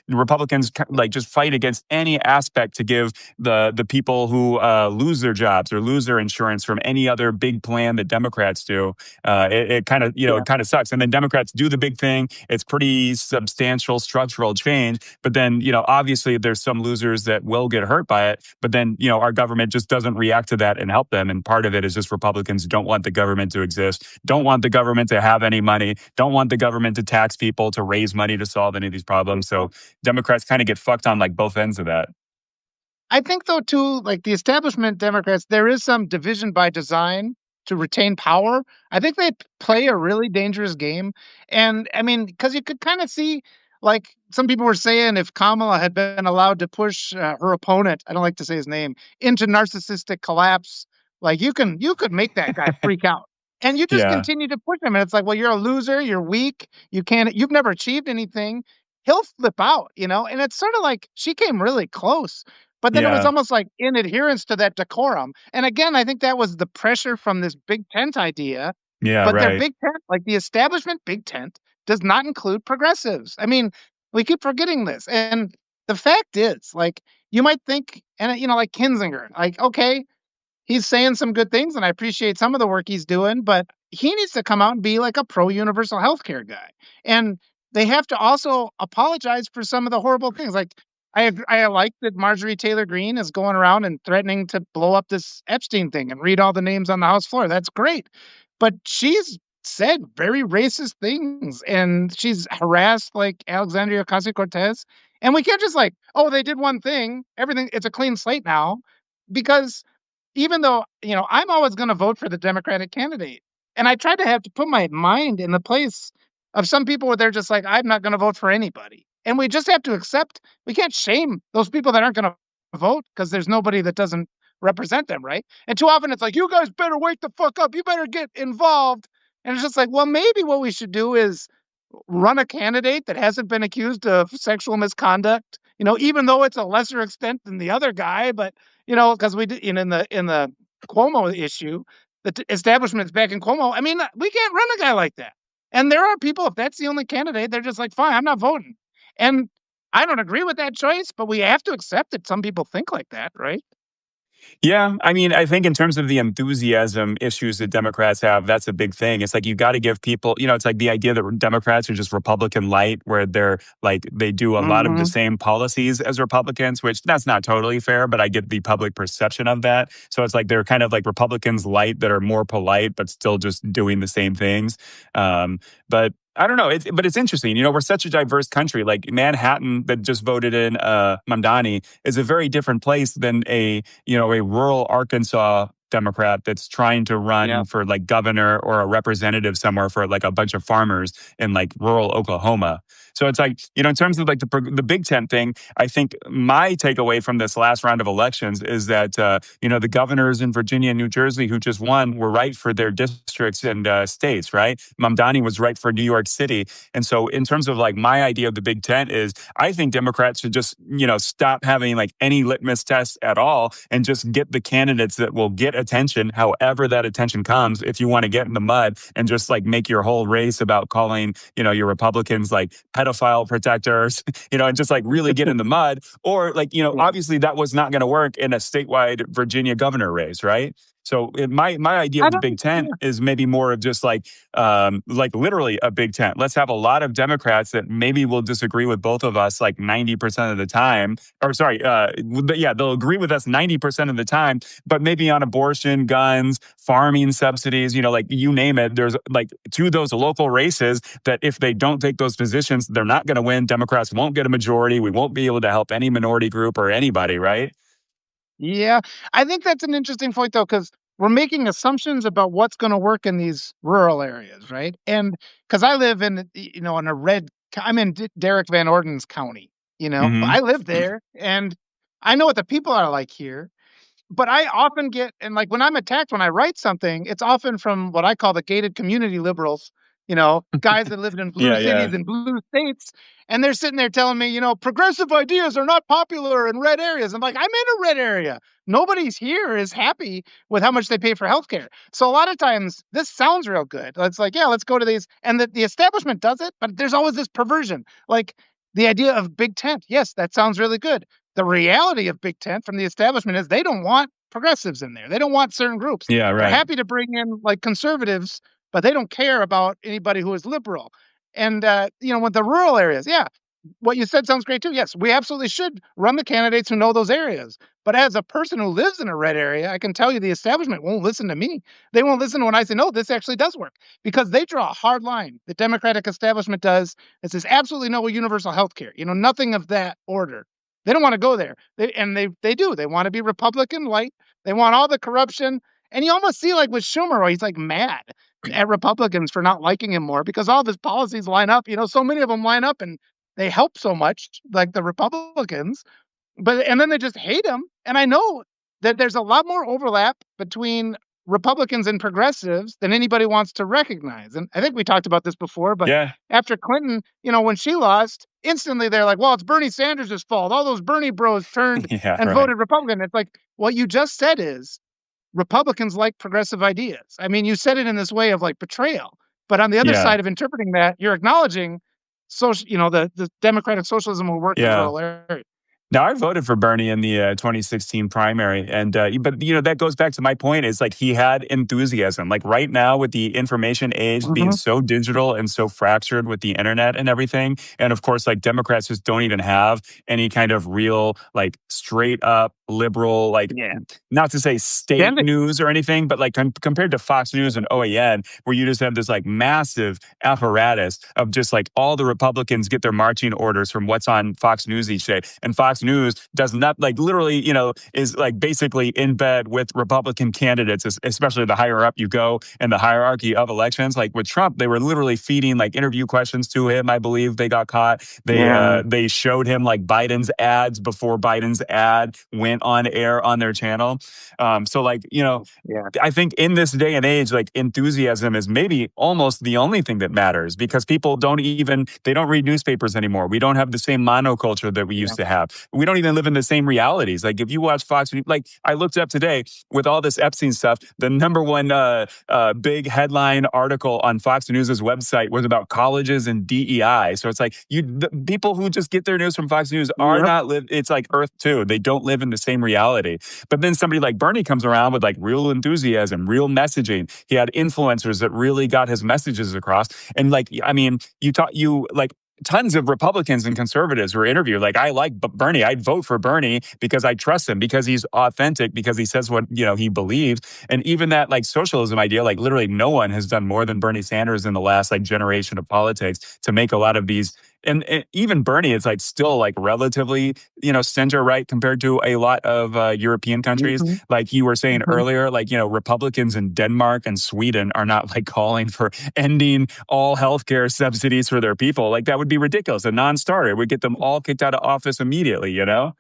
Republicans like just fight against any aspect to give the people who lose their jobs or lose their insurance from any other big plan that Democrats do. It kind of Yeah. it kind of sucks. And then Democrats do the big thing. It's pretty substantial structural change. But then obviously there's some losers that will get hurt by it. But then our government just doesn't react to that and help them. And part of it is just Republicans don't want the government to exist, don't want the government to have any money, don't want the government to tax people to raise money to solve any of these problems. So Democrats kind of get fucked on like both ends of that. I think though too, like the establishment Democrats, there is some division by design to retain power. I think they play a really dangerous game. And I mean, because you could kind of see, like some people were saying, if Kamala had been allowed to push her opponent, I don't like to say his name, into narcissistic collapse, like you could make that guy freak out. And you just Yeah. continue to push him. And it's like, well, you're a loser, you're weak, you've never achieved anything. He'll flip out, And it's sort of like she came really close, but then it was Yeah. almost like in adherence to that decorum. And again, I think that was the pressure from this big tent idea. Yeah. But their Right. big tent, like the establishment big tent, does not include progressives. I mean, we keep forgetting this. And the fact is, like, you might think, and like Kinzinger, like, okay, he's saying some good things, and I appreciate some of the work he's doing, but he needs to come out and be like a pro universal healthcare guy. And they have to also apologize for some of the horrible things. Like I like that Marjorie Taylor Greene is going around and threatening to blow up this Epstein thing and read all the names on the House floor. That's great. But she's said very racist things and she's harassed like Alexandria Ocasio Cortez. And we can't just like, oh, they did one thing, everything, it's a clean slate now. Because even though, I'm always gonna vote for the Democratic candidate, and I try to have to put my mind in the place of some people where they're just like, "I'm not gonna vote for anybody." And we just have to accept we can't shame those people that aren't gonna vote because there's nobody that doesn't represent them, right? And too often it's like, "You guys better wake the fuck up. You better get involved." And it's just like, well, maybe what we should do is run a candidate that hasn't been accused of sexual misconduct, even though it's a lesser extent than the other guy, but because we did in the Cuomo issue, the establishment's back in Cuomo. I mean, we can't run a guy like that. And there are people, if that's the only candidate, they're just like, fine, I'm not voting. And I don't agree with that choice, but we have to accept that some people think like that, right? Yeah, I mean, I think in terms of the enthusiasm issues that Democrats have, that's a big thing. It's like you got to give people, it's like the idea that Democrats are just Republican light, where they're like they do a lot of the Hmm. same policies as Republicans, which that's not totally fair, but I get the public perception of that. So it's like they're kind of like Republicans light that are more polite, but still just doing the same things. But I don't know. But it's interesting. We're such a diverse country. Like Manhattan, that just voted in Mamdani, is a very different place than a rural Arkansas Democrat that's trying to Yeah. run for like governor or a representative somewhere for like a bunch of farmers in like rural Oklahoma. So it's like, in terms of like the Big Tent thing, I think my takeaway from this last round of elections is that, the governors in Virginia and New Jersey who just won were right for their districts and states, right? Mamdani was right for New York City. And so in terms of like my idea of the Big Tent is I think Democrats should just, stop having like any litmus tests at all and just get the candidates that will get attention, however that attention comes, if you want to get in the mud and just like make your whole race about calling, your Republicans like pedophile protectors, and just like really get in the mud. Or like, Yeah. obviously that was not going to work in a statewide Virginia governor race, right? So my idea I of the don't big tent yeah. is maybe more of just like literally a big tent. Let's have a lot of Democrats that maybe will disagree with both of us like 90% of the time. Or sorry, yeah, they'll agree with us 90% of the time, but maybe on abortion, guns, farming subsidies, like you name it, there's like two of those local races that if they don't take those positions, they're not going to win. Democrats won't get a majority. We won't be able to help any minority group or anybody, right? Yeah, I think that's an interesting point though, because we're making assumptions about what's gonna work in these rural areas, right? And because I live in, in a I'm in Derrick Van Orden's county, Hmm. I live there, and I know what the people are like here. But I often get and, like, when I'm attacked when I write something, it's often from what I call the gated community liberals, guys that lived in blue Yeah, yeah. cities and blue states, and they're sitting there telling me, "Progressive ideas are not popular in red areas." I'm like, "I'm in a red area. Nobody's here is happy with how much they pay for healthcare." So a lot of times, this sounds real good. It's like, "Yeah, let's go to these," and the establishment does it, but there's always this perversion. Like, the idea of big tent, yes, that sounds really good. The reality of Big Tent from the establishment is they don't want progressives in there. They don't want certain groups. Yeah, They're right. happy to bring in like conservatives, but they don't care about anybody who is liberal. And with the rural areas, yeah, what you said sounds great too. Yes, we absolutely should run the candidates who know those areas. But as a person who lives in a red area, I can tell you the establishment won't listen to me. They won't listen when I say, no, this actually does work because they draw a hard line. The Democratic establishment does. It says absolutely no universal health care, nothing of that order. They don't want to go there. They do. They want to be Republican light. They want all the corruption. And you almost see like with Schumer, he's like mad at Republicans for not liking him more because all of his policies line up. So many of them line up and they help so much, like the Republicans, and then they just hate him. And I know that there's a lot more overlap between Republicans and progressives than anybody wants to recognize. And I think we talked about this before, but Yeah. after Clinton, when she lost, instantly they're like, well, it's Bernie Sanders' fault. All those Bernie bros turned Yeah, and right. voted Republican. It's like what you just said is Republicans like progressive ideas. I mean, you said it in this way of like betrayal, but on the other Yeah. side of interpreting that, you're acknowledging the democratic socialism will work in Yeah. rural areas. Now, I voted for Bernie in the 2016 primary, and but that goes back to my point. Is like he had enthusiasm. Like right now, with the information age being Mhm. so digital and so fractured with the internet and everything, and of course, like Democrats just don't even have any kind of real, like straight up liberal, like Yeah. not to say state Then they news or anything, but like compared to Fox News and OAN, where you just have this like massive apparatus of just like all the Republicans get their marching orders from what's on Fox News each day. And Fox News does not like literally, is like basically in bed with Republican candidates, especially the higher up you go in the hierarchy of elections. Like with Trump, they were literally feeding like interview questions to him. I believe they got caught. Yeah. They showed him like Biden's ads before Biden's ad went on air on their channel. So like, Yeah. I think in this day and age, like enthusiasm is maybe almost the only thing that matters because people they don't read newspapers anymore. We don't have the same monoculture that we Yeah. used to have. We don't even live in the same realities. Like if you watch Fox, like I looked up today with all this Epstein stuff, the number one big headline article on Fox News's website was about colleges and DEI. So it's like the people who just get their news from Fox News are Yep. not live. It's like Earth 2. They don't live in the same reality. But then somebody like Bernie comes around with like real enthusiasm, real messaging. He had influencers that really got his messages across. And like, I mean, you like tons of Republicans and conservatives were interviewed. Like, I like Bernie. I'd vote for Bernie because I trust him, because he's authentic, because he says what, he believes. And even that like socialism idea, like literally no one has done more than Bernie Sanders in the last like generation of politics to make a lot of these. And even Bernie is like still like relatively, center right compared to a lot of European countries. Mhm. Like you were saying Mhm. earlier, like, Republicans in Denmark and Sweden are not like calling for ending all healthcare subsidies for their people. Like that would be ridiculous. A non-starter. It would get them all kicked out of office immediately, you know?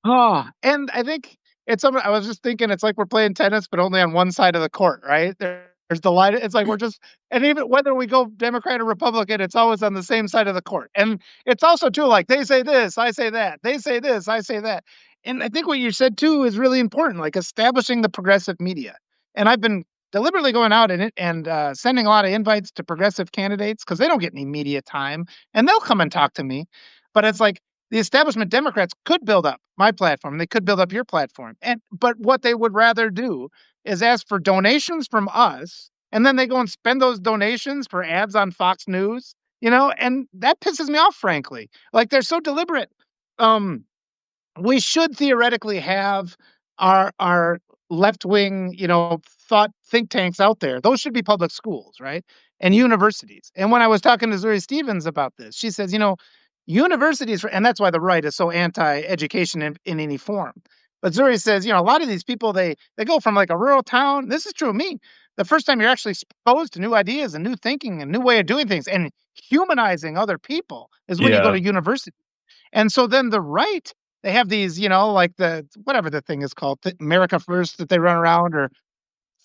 Oh, and I think I was just thinking it's like we're playing tennis, but only on one side of the court, right? There's the line. It's like we're just, and even whether we go Democrat or Republican, it's always on the same side of the court. And it's also too like they say this, I say that. They say this, I say that. And I think what you said too is really important, like establishing the progressive media. And I've been deliberately going out and sending a lot of invites to progressive candidates because they don't get any media time, and they'll come and talk to me. But it's like the establishment Democrats could build up my platform, they could build up your platform, and but what they would rather do is ask for donations from us, and then they go and spend those donations for ads on Fox News, and that pisses me off, frankly. Like they're so deliberate. Um, we should theoretically have our left wing, thought think tanks out there. Those should be public schools, right? And universities. And when I was talking to Zuri Stevens about this, she says, universities, and that's why the right is so anti-education in any form. But Zuri says, a lot of these people they go from like a rural town. This is true of me. The first time you're actually exposed to new ideas and new thinking and new way of doing things and humanizing other people is when you go Yeah. to university. And so then the right, they have these, like the whatever the thing is called, America First that they run around, or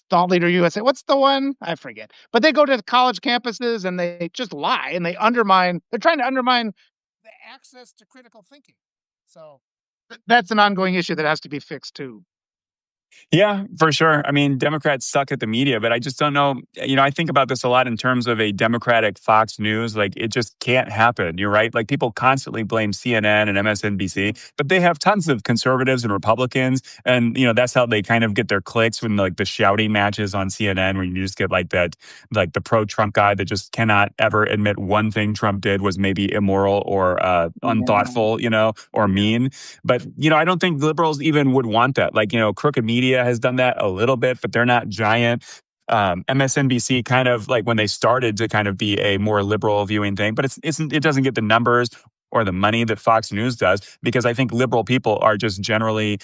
Thought Leader USA. What's the one? I forget. But they go to the college campuses and they just lie and they undermine. They're trying to undermine the access to critical thinking. So that's an ongoing issue that has to be fixed too. Yeah, for sure. I mean, Democrats suck at the media, but I just don't know. I think about this a lot in terms of a Democratic Fox News. Like, it just can't happen. You're right. Like, people constantly blame CNN and MSNBC, but they have tons of conservatives and Republicans. And, that's how they kind of get their clicks when, like, the shouting matches on CNN, where you just get like that, like the pro Trump guy that just cannot ever admit one thing Trump did was maybe immoral or Yeah. unthoughtful, or mean. But, I don't think liberals even would want that. Like, crooked media has done that a little bit, but they're not giant. MSNBC kind of like when they started to kind of be a more liberal viewing thing, but it doesn't get the numbers or the money that Fox News does, because I think liberal people are just generally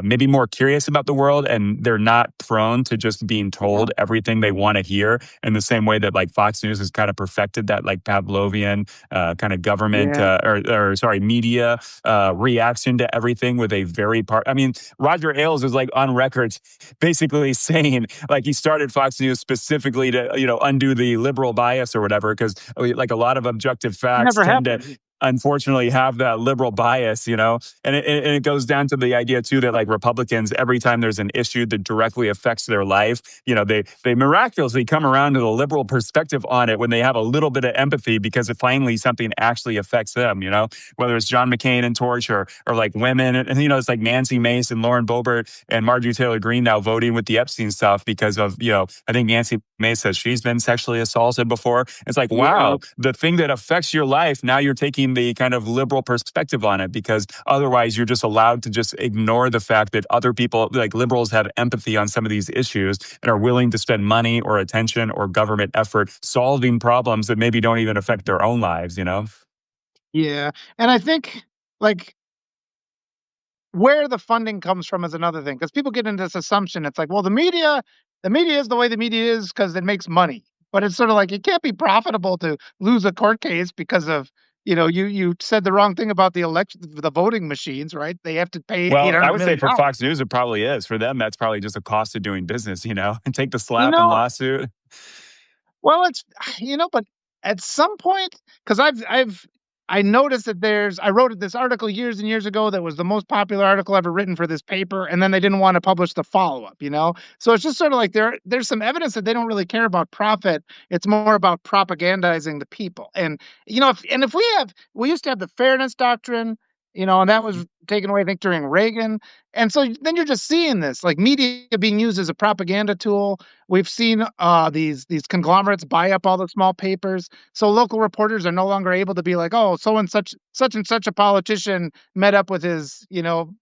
maybe more curious about the world, and they're not prone to just being told everything they want to hear in the same way that like Fox News has kind of perfected that like Pavlovian kind of government Yeah. or sorry, media reaction to everything with a very I mean, Roger Ailes is like on record basically saying like he started Fox News specifically to, undo the liberal bias or whatever, because like a lot of objective facts Never tend to happened. unfortunately have that liberal bias, and it goes down to the idea too that like Republicans, every time there's an issue that directly affects their life, they miraculously come around to the liberal perspective on it when they have a little bit of empathy, because it finally something actually affects them, whether it's John McCain and Torch, or like women, and it's like Nancy Mace and Lauren Boebert and Marjorie Taylor Greene now voting with the Epstein stuff because of, I think Nancy Mace says she's been sexually assaulted before. It's like, Yeah. wow, the thing that affects your life, now you're taking the kind of liberal perspective on it, because otherwise you're just allowed to just ignore the fact that other people, like liberals, have empathy on some of these issues and are willing to spend money or attention or government effort solving problems that maybe don't even affect their own lives. Yeah. And I think like where the funding comes from is another thing, because people get into this assumption. It's like, well, the media is the way the media is because it makes money. But it's sort of like it can't be profitable to lose a court case because of you said the wrong thing about the election, the voting machines, right? They have to pay eight Well, I hundred would say million for dollars. Fox News, it probably is. For them, that's probably just a cost of doing business, and take the You slap and know, lawsuit. Well, it's but at some point, because I noticed that I wrote this article years and years ago that was the most popular article ever written for this paper, and then they didn't want to publish the follow up. So it's just sort of like there's some evidence that they don't really care about profit. It's more about propagandizing the people. And if we used to have the fairness doctrine, and that was taken away, I think, during Reagan. And so then you're just seeing this like media being used as a propaganda tool. We've seen these conglomerates buy up all the small papers, so local reporters are no longer able to be like, oh, so and such a politician met up with his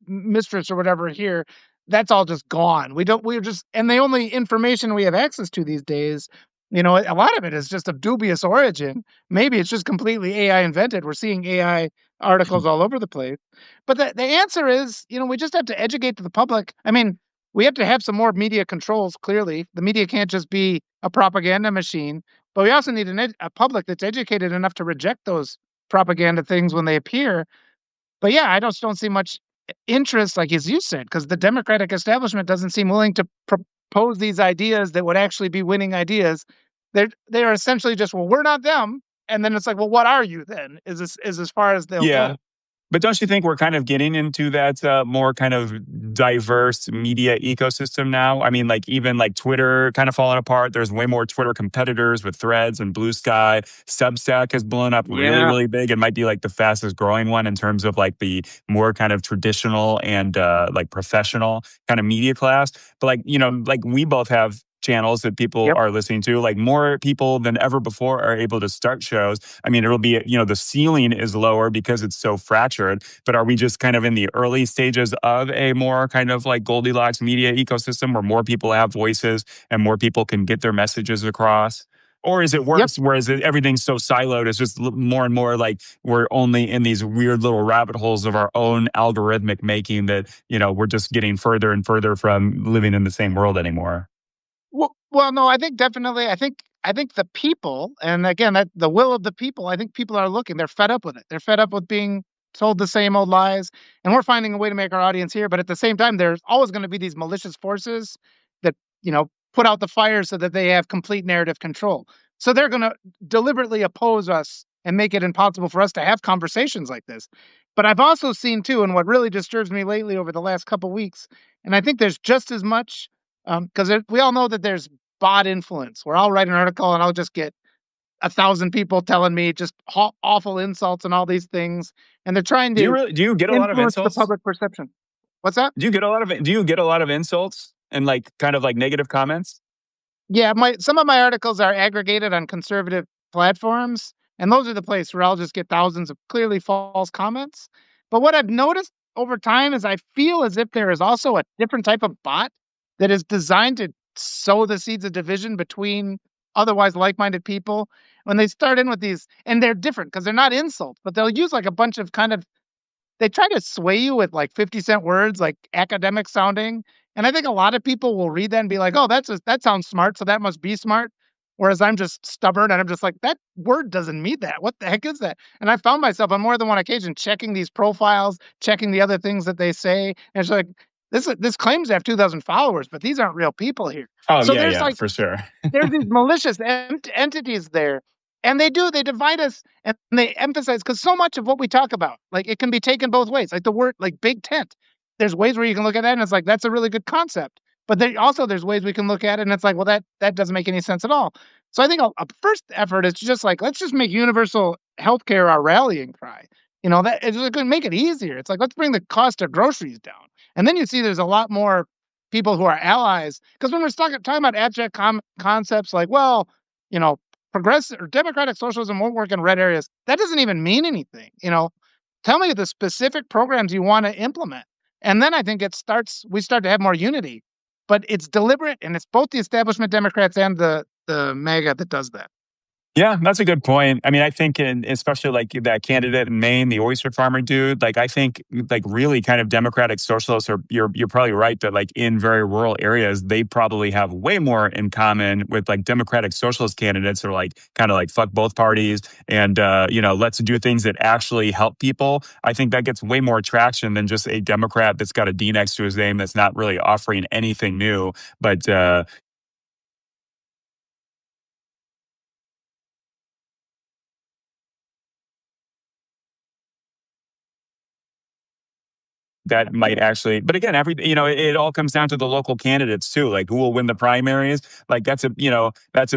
mistress or whatever here. That's all just gone. We're just, and the only information we have access to these days, a lot of it is just of dubious origin. Maybe it's just completely AI invented. We're seeing AI articles all over the place. But the answer is, we just have to educate the public. I mean, we have to have some more media controls, clearly. The media can't just be a propaganda machine, but we also need a public that's educated enough to reject those propaganda things when they appear. But yeah, I just don't see much interest, like as you said, because the Democratic establishment doesn't seem willing to propose these ideas that would actually be winning ideas. They're essentially just, well, we're not them. And then it's like, well, what are you then? Is as far as they'll Yeah. go. But don't you think we're kind of getting into that more kind of diverse media ecosystem now? I mean, like even like Twitter kind of falling apart. There's way more Twitter competitors with Threads and Blue Sky. Substack has blown up really, Yeah. really big. It might be like the fastest growing one in terms of like the more kind of traditional and like professional kind of media class. But like, like we both have channels that people Yep. are listening to. Like more people than ever before are able to start shows. I mean, it'll be, the ceiling is lower because it's so fractured, but are we just kind of in the early stages of a more kind of like Goldilocks media ecosystem where more people have voices and more people can get their messages across? Or is it Yep. worse, whereas everything's so siloed, it's just more and more like we're only in these weird little rabbit holes of our own algorithmic making that, we're just getting further and further from living in the same world anymore? Well, no, I think definitely. I think the people, and again, that the will of the people. I think people are looking. They're fed up with it. They're fed up with being told the same old lies, and we're finding a way to make our audience here. But at the same time, there's always going to be these malicious forces that put out the fire so that they have complete narrative control. So they're going to deliberately oppose us and make it impossible for us to have conversations like this. But I've also seen too, and what really disturbs me lately over the last couple weeks, and I think there's just as much because we all know that there's bot influence where I'll write an article and I'll just get 1,000 people telling me just awful insults and all these things, and they're trying to Do you get a lot of influence the insults? public perception. What's that? Do you get a lot of insults and like kind of like negative comments? Yeah, my some of my articles are aggregated on conservative platforms, and those are the place where I'll just get thousands of clearly false comments. But what I've noticed over time is I feel as if there is also a different type of bot that is designed to sow the seeds of division between otherwise like-minded people. When they start in with these, and they're different because they're not insults, but they'll use like a bunch of kind of they try to sway you with like 50-cent words, like academic sounding. And I think a lot of people will read that and be like, "Oh, that sounds smart, so that must be smart." Whereas I'm just stubborn and I'm just like, "That word doesn't mean that. What the heck is that?" And I found myself on more than one occasion checking these profiles, checking the other things that they say. And it's like, this claims to have 2,000 followers, but these aren't real people here. Oh So yeah, there's yeah, like for sure. there's these malicious entities there, and they divide us, and they emphasize because so much of what we talk about, like, it can be taken both ways, like the word like big tent. There's ways where you can look at that and it's like, that's a really good concept, but there's ways we can look at it and it's like, well, that doesn't make any sense at all. So I think a first effort is just like, let's just make universal healthcare our rallying cry. That it's gonna make it easier. It's like, let's bring the cost of groceries down, and then you see there's a lot more people who are allies. Because when we're talking about abstract concepts like, well, you know, progressive or democratic socialism won't work in red areas, that doesn't even mean anything. Tell me the specific programs you want to implement. And then I think we start to have more unity. But it's deliberate and it's both the establishment Democrats and the MAGA that does that. Yeah, that's a good point. I mean, I think especially like that candidate in Maine, the oyster farmer dude, like I think like really kind of democratic socialists are you're probably right that like in very rural areas, they probably have way more in common with like democratic socialist candidates who are like kind of like fuck both parties and let's do things that actually help people. I think that gets way more traction than just a Democrat that's got a D next to his name that's not really offering anything new, but that might actually, but again, it all comes down to the local candidates too, like who will win the primaries. Like that's a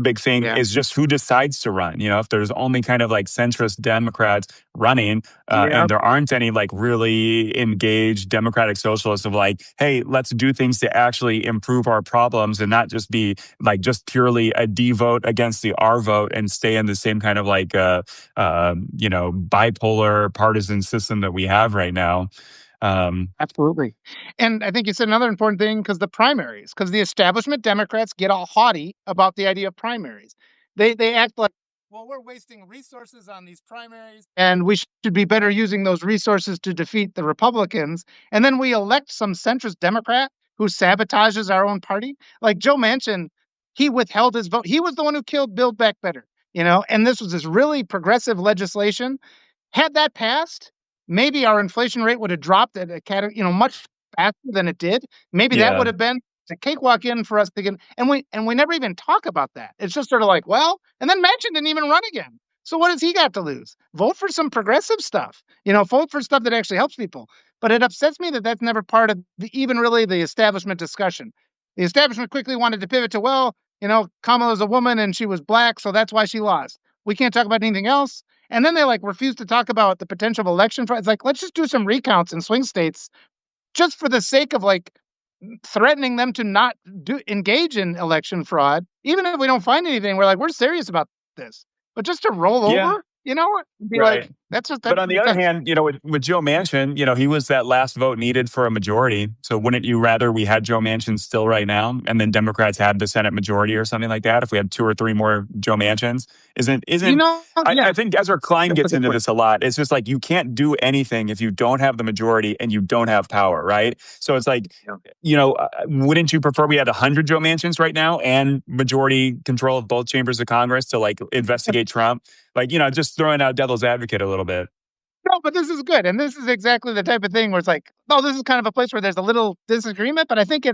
big thing, Yeah. is just who decides to run. If there's only kind of like centrist Democrats running, Yeah. and there aren't any like really engaged democratic socialists of like, hey, let's do things to actually improve our problems and not just be like just purely a D vote against the R vote and stay in the same kind of like bipolar partisan system that we have right now. Absolutely. And I think you said another important thing because because the establishment Democrats get all haughty about the idea of primaries. They act like, well, we're wasting resources on these primaries and we should be better using those resources to defeat the Republicans. And then we elect some centrist Democrat who sabotages our own party. Like Joe Manchin, he withheld his vote. He was the one who killed Build Back Better, and this was this really progressive legislation. Had that passed, maybe our inflation rate would have dropped at much faster than it did. Maybe that Yeah. would have been a cakewalk in for us to get, and we never even talk about that. It's just sort of like, well, and then Manchin didn't even run again. So what has he got to lose? Vote for some progressive stuff. Vote for stuff that actually helps people. But it upsets me that that's never part of even really the establishment discussion. The establishment quickly wanted to pivot to, well, Kamala's a woman and she was black, so that's why she lost. We can't talk about anything else. And then they like refuse to talk about the potential of election fraud. It's like, let's just do some recounts in swing states just for the sake of like threatening them to not engage in election fraud, even if we don't find anything. We're like, we're serious about this, but just to roll Yeah, over, be like, right. that But on doesn't the make other sense. hand, with Joe Manchin, he was that last vote needed for a majority. So wouldn't you rather we had Joe Manchin still right now, and then Democrats had the Senate majority or something like that? If we had two or three more Joe Manchins, isn't I Yeah, think Ezra Klein that's a gets good into point. this a lot. It's just like you can't do anything if you don't have the majority and you don't have power, right? So it's like, Yeah. wouldn't you prefer we had 100 Joe Manchins right now and majority control of both chambers of Congress to like investigate Trump? Like, just throwing out devil's advocate a little bit. No, but this is good. And this is exactly the type of thing where it's like, oh, this is kind of a place where there's a little disagreement, but I think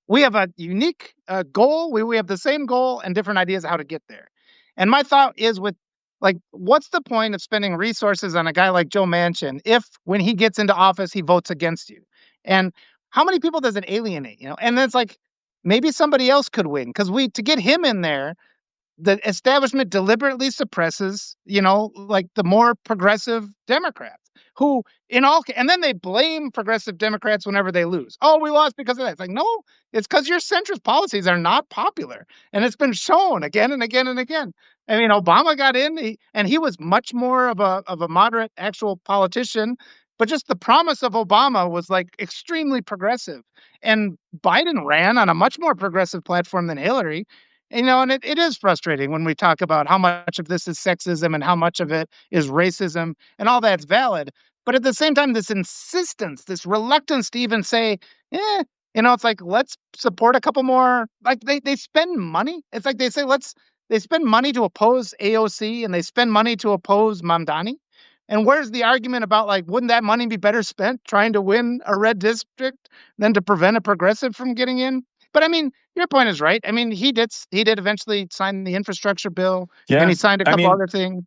we have a unique goal. We have the same goal and different ideas how to get there. And my thought is with like, what's the point of spending resources on a guy like Joe Manchin if when he gets into office, he votes against you? And how many people does it alienate? And then it's like, maybe somebody else could win because to get him in there, the establishment deliberately suppresses, like the more progressive Democrats who and then they blame progressive Democrats whenever they lose. Oh, we lost because of that. It's like, no, it's because your centrist policies are not popular. And it's been shown again and again and again. I mean, Obama got in and he was much more of a moderate actual politician, but just the promise of Obama was like extremely progressive. And Biden ran on a much more progressive platform than Hillary. And it is frustrating when we talk about how much of this is sexism and how much of it is racism, and all that's valid. But at the same time, this insistence, this reluctance to even say, eh, it's like, let's support a couple more. Like they spend money. It's like they spend money to oppose AOC and they spend money to oppose Mamdani. And where's the argument about like, wouldn't that money be better spent trying to win a red district than to prevent a progressive from getting in? But I mean, your point is right. I mean, he did eventually sign the infrastructure bill, and Yeah. he signed a I couple mean, other things.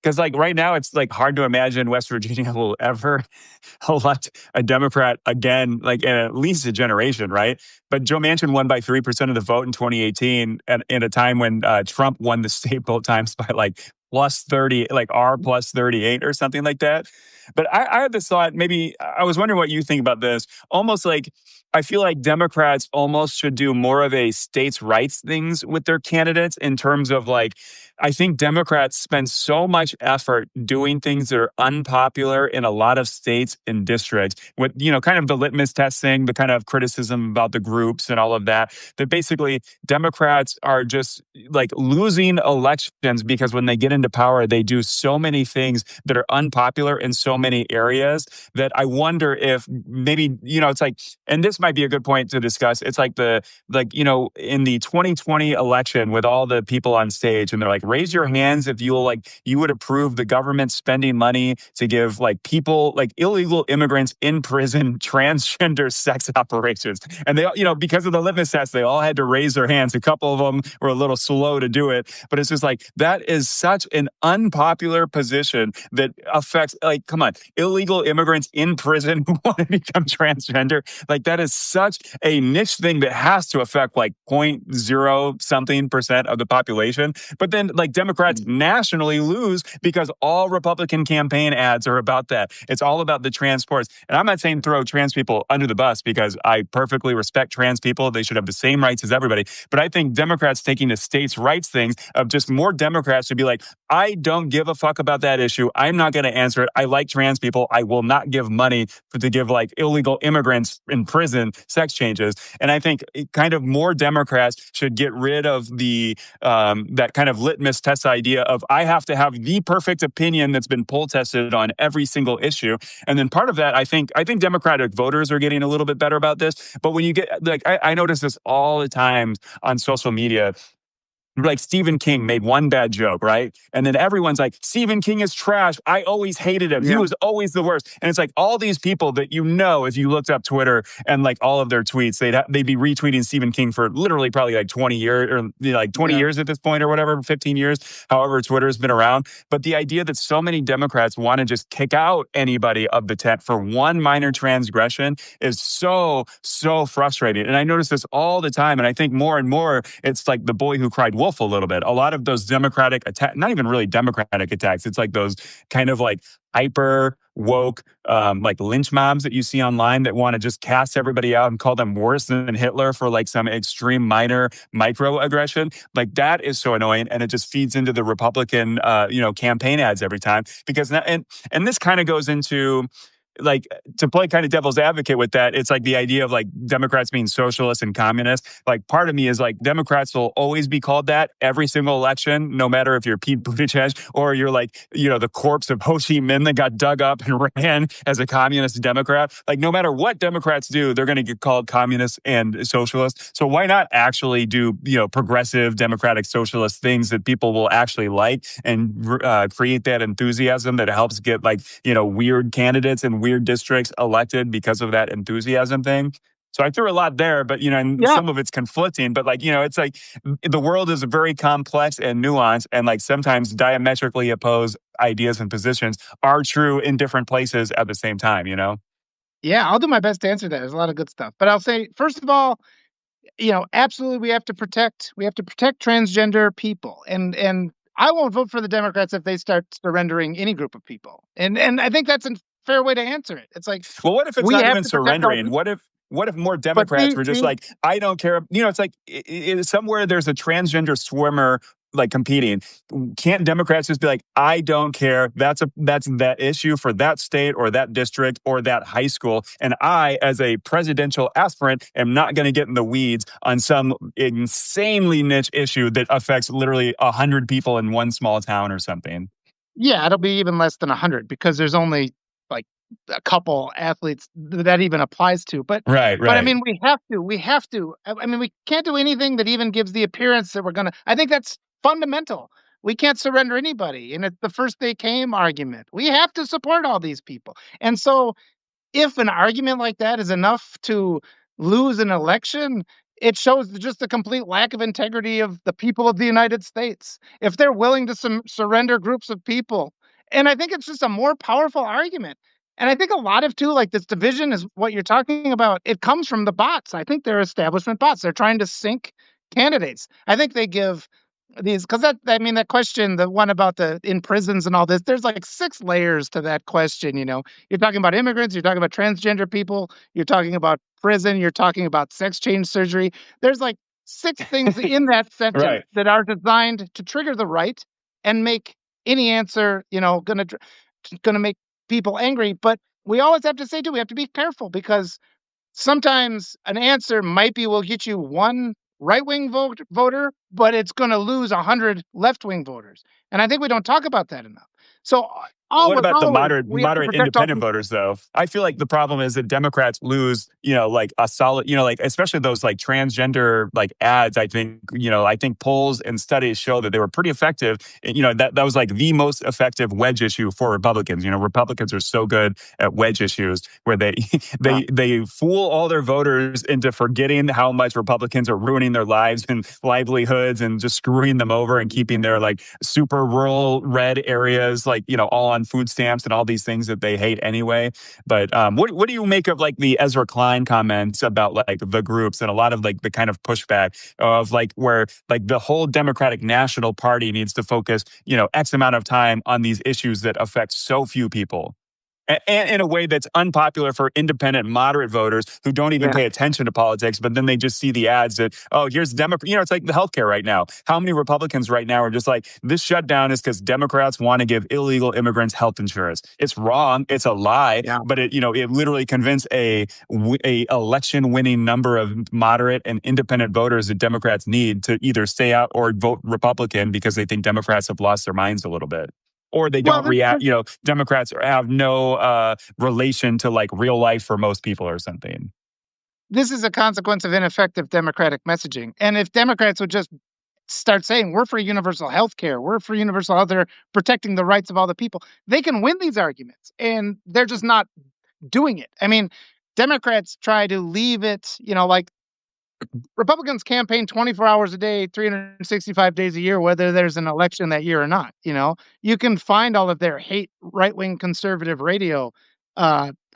because like right now, it's like hard to imagine West Virginia will ever elect a Democrat again, like in at least a generation, right? But Joe Manchin won by 3% of the vote in 2018, and in a time when Trump won the state both times by like plus 30, like R plus 38 or something like that. But I had this thought, maybe I was wondering what you think about this. Almost like I feel like Democrats almost should do more of a states' rights things with their candidates in terms of like, I think Democrats spend so much effort doing things that are unpopular in a lot of states and districts with, kind of the litmus testing, the kind of criticism about the groups and all of that, that basically Democrats are just like losing elections because when they get into power, they do so many things that are unpopular in so many areas that I wonder if maybe, it's like, and this might be a good point to discuss. It's like in the 2020 election with all the people on stage and they're like, raise your hands if you would approve the government spending money to give like people, like illegal immigrants in prison, transgender sex operations. And they, because of the litmus test, they all had to raise their hands. A couple of them were a little slow to do it, but it's just like, that is such an unpopular position that affects, like, come on, illegal immigrants in prison who want to become transgender. Like that is such a niche thing that has to affect like 0.0 something percent of the population. But then like Democrats nationally lose because all Republican campaign ads are about that. It's all about the transports. And I'm not saying throw trans people under the bus because I perfectly respect trans people. They should have the same rights as everybody. But I think Democrats taking the states' rights things of just more Democrats should be like, I don't give a fuck about that issue. I'm not going to answer it. I like trans people. I will not give money to give like illegal immigrants in prison sex changes. And I think kind of more Democrats should get rid of the that kind of litmus test idea of I have to have the perfect opinion that's been poll tested on every single issue. And then part of that, I think Democratic voters are getting a little bit better about this. But when you get like I notice this all the time on social media like Stephen King made one bad joke, right? And then everyone's like, Stephen King is trash. I always hated him. He Yeah. was always the worst. And it's like all these people that if you looked up Twitter and like all of their tweets, they'd be retweeting Stephen King for literally probably like 20 years or like 20 Yeah. years at this point or whatever, 15 years, however Twitter's been around. But the idea that so many Democrats want to just kick out anybody of the tent for one minor transgression is so frustrating. And I notice this all the time. And I think more and more, it's like the boy who cried wolf a little bit. A lot of those Democratic attacks, not even really Democratic attacks, it's like those kind of like hyper woke, like lynch mobs that you see online that want to just cast everybody out and call them worse than Hitler for like some extreme minor microaggression. Like that is so annoying, and it just feeds into the Republican, campaign ads every time. Because now, and this kind of goes into like to play kind of devil's advocate with that, it's like the idea of like Democrats being socialists and communists. Like part of me is like Democrats will always be called that every single election, no matter if you're Pete Buttigieg or you're like, the corpse of Ho Chi Minh that got dug up and ran as a communist Democrat. Like no matter what Democrats do, they're going to get called communists and socialists. So why not actually do, progressive democratic socialist things that people will actually like and create that enthusiasm that helps get like, weird candidates and weird districts elected because of that enthusiasm thing. So I threw a lot there, but and Yeah. some of it's conflicting. But like it's like the world is very complex and nuanced, and like sometimes diametrically opposed ideas and positions are true in different places at the same time. Yeah, I'll do my best to answer that. There's a lot of good stuff. But I'll say, first of all, absolutely we have to protect transgender people. And I won't vote for the Democrats if they start surrendering any group of people. And I think that's a fair way to answer it. It's like Well, what if it's we not have even to protect all surrendering? people. What if more But Democrats see, were just see, like, I don't care. It's like somewhere there's a transgender swimmer like competing. Can't Democrats just be like, I don't care. That's that issue for that state or that district or that high school, and I, as a presidential aspirant, am not going to get in the weeds on some insanely niche issue that affects literally 100 people in one small town or something. yeah, it'll be even less than 100 because there's only like a couple athletes that even applies to. But Right, but I right. mean, we have to. I mean, we can't do anything that even gives the appearance that we're gonna. I think that's fundamental. We can't surrender anybody, and it's the first they came argument. We have to support all these people, and so if an argument like that is enough to lose an election, it shows just the complete lack of integrity of the people of the United States. If they're willing to surrender groups of people, and I think it's just a more powerful argument. And I think a lot of too, like this division is what you're talking about. It comes from the bots. I think they're establishment bots. They're trying to sink candidates. I think they give these because that question, the one about the in prisons and all this, there's like 6 layers to that question. You're talking about immigrants, you're talking about transgender people, you're talking about prison, you're talking about sex change surgery. There's like 6 things in that sentence Right. that are designed to trigger the right and make any answer, gonna make people angry. But we always have to say too, we have to be careful because sometimes an answer might be will get you one right-wing voter, but it's going to lose 100 left-wing voters. And I think we don't talk about that enough. So Well, what about the always moderate we have to moderate protect all independent people. voters though? I feel like the problem is that Democrats lose, like a solid, like especially those like transgender like ads. I think polls and studies show that they were pretty effective. And, that was like the most effective wedge issue for Republicans. Republicans are so good at wedge issues where they Yeah. they fool all their voters into forgetting how much Republicans are ruining their lives and livelihoods and just screwing them over and keeping their like super rural red areas like all on food stamps and all these things that they hate anyway. But what do you make of like the Ezra Klein comments about like the groups and a lot of like the kind of pushback of like where like the whole Democratic National Party needs to focus X amount of time on these issues that affect so few people? And in a way that's unpopular for independent, moderate voters who don't even Yeah. pay attention to politics, but then they just see the ads that, oh, here's Democrat. It's like the healthcare right now. How many Republicans right now are just like, this shutdown is because Democrats want to give illegal immigrants health insurance? It's wrong. It's a lie. Yeah. But it literally convinced a election winning number of moderate and independent voters that Democrats need to either stay out or vote Republican because they think Democrats have lost their minds a little bit, or they Well, don't react. Democrats have no relation to like real life for most people or something. this is a consequence of ineffective Democratic messaging. And if Democrats would just start saying we're for universal health care, we're for universal health care, protecting the rights of all the people, they can win these arguments, and they're just not doing it. I mean, Democrats try to leave it, like Republicans campaign 24 hours a day, 365 days a year, whether there's an election that year or not. You can find all of their hate right wing conservative radio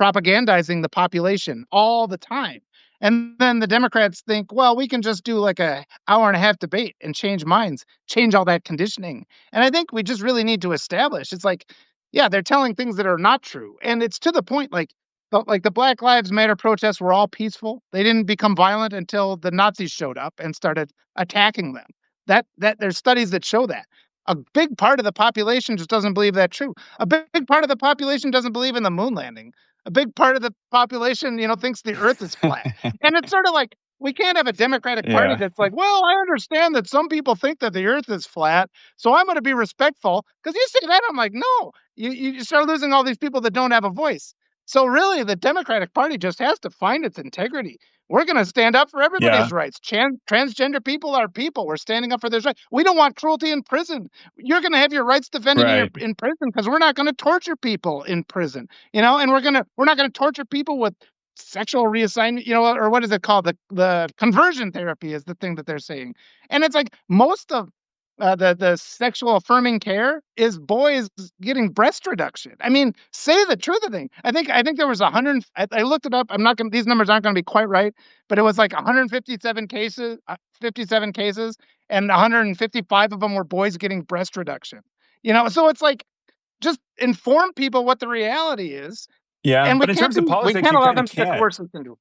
propagandizing the population all the time. And then the Democrats think, well, we can just do like a hour and a half debate and change minds, change all that conditioning. And I think we just really need to establish it's like, yeah, they're telling things that are not true. And it's to the point like the Black Lives Matter protests were all peaceful. They didn't become violent until the Nazis showed up and started attacking them. That there's studies that show that. A big part of the population just doesn't believe that's true. A big part of the population doesn't believe in the moon landing. A big part of the population, thinks the earth is flat. And it's sort of like we can't have a Democratic Party Yeah. that's like, well, I understand that some people think that the earth is flat, so I'm going to be respectful. Because you say that, I'm like, no, you start losing all these people that don't have a voice. So really, the Democratic Party just has to find its integrity. We're going to stand up for Yeah. everybody's rights. Transgender people are people. We're standing up for their rights. We don't want cruelty in prison. You're going to have your rights defended Right. in prison because we're not going to torture people in prison. And we're not going to torture people with sexual reassignment. Or what is it called? The conversion therapy is the thing that they're saying. And it's like most of the sexual affirming care is boys getting breast reduction. I mean, say the truth of the thing. I think there was 100. I looked it up. I'm not going. These numbers aren't going to be quite right, but it was like 157 cases, 57 cases, and 155 of them were boys getting breast reduction. So it's like just inform people what the reality is, Yeah. and we But in can't terms of do. We politics, can't you allow kind of them to can't. coerce us into.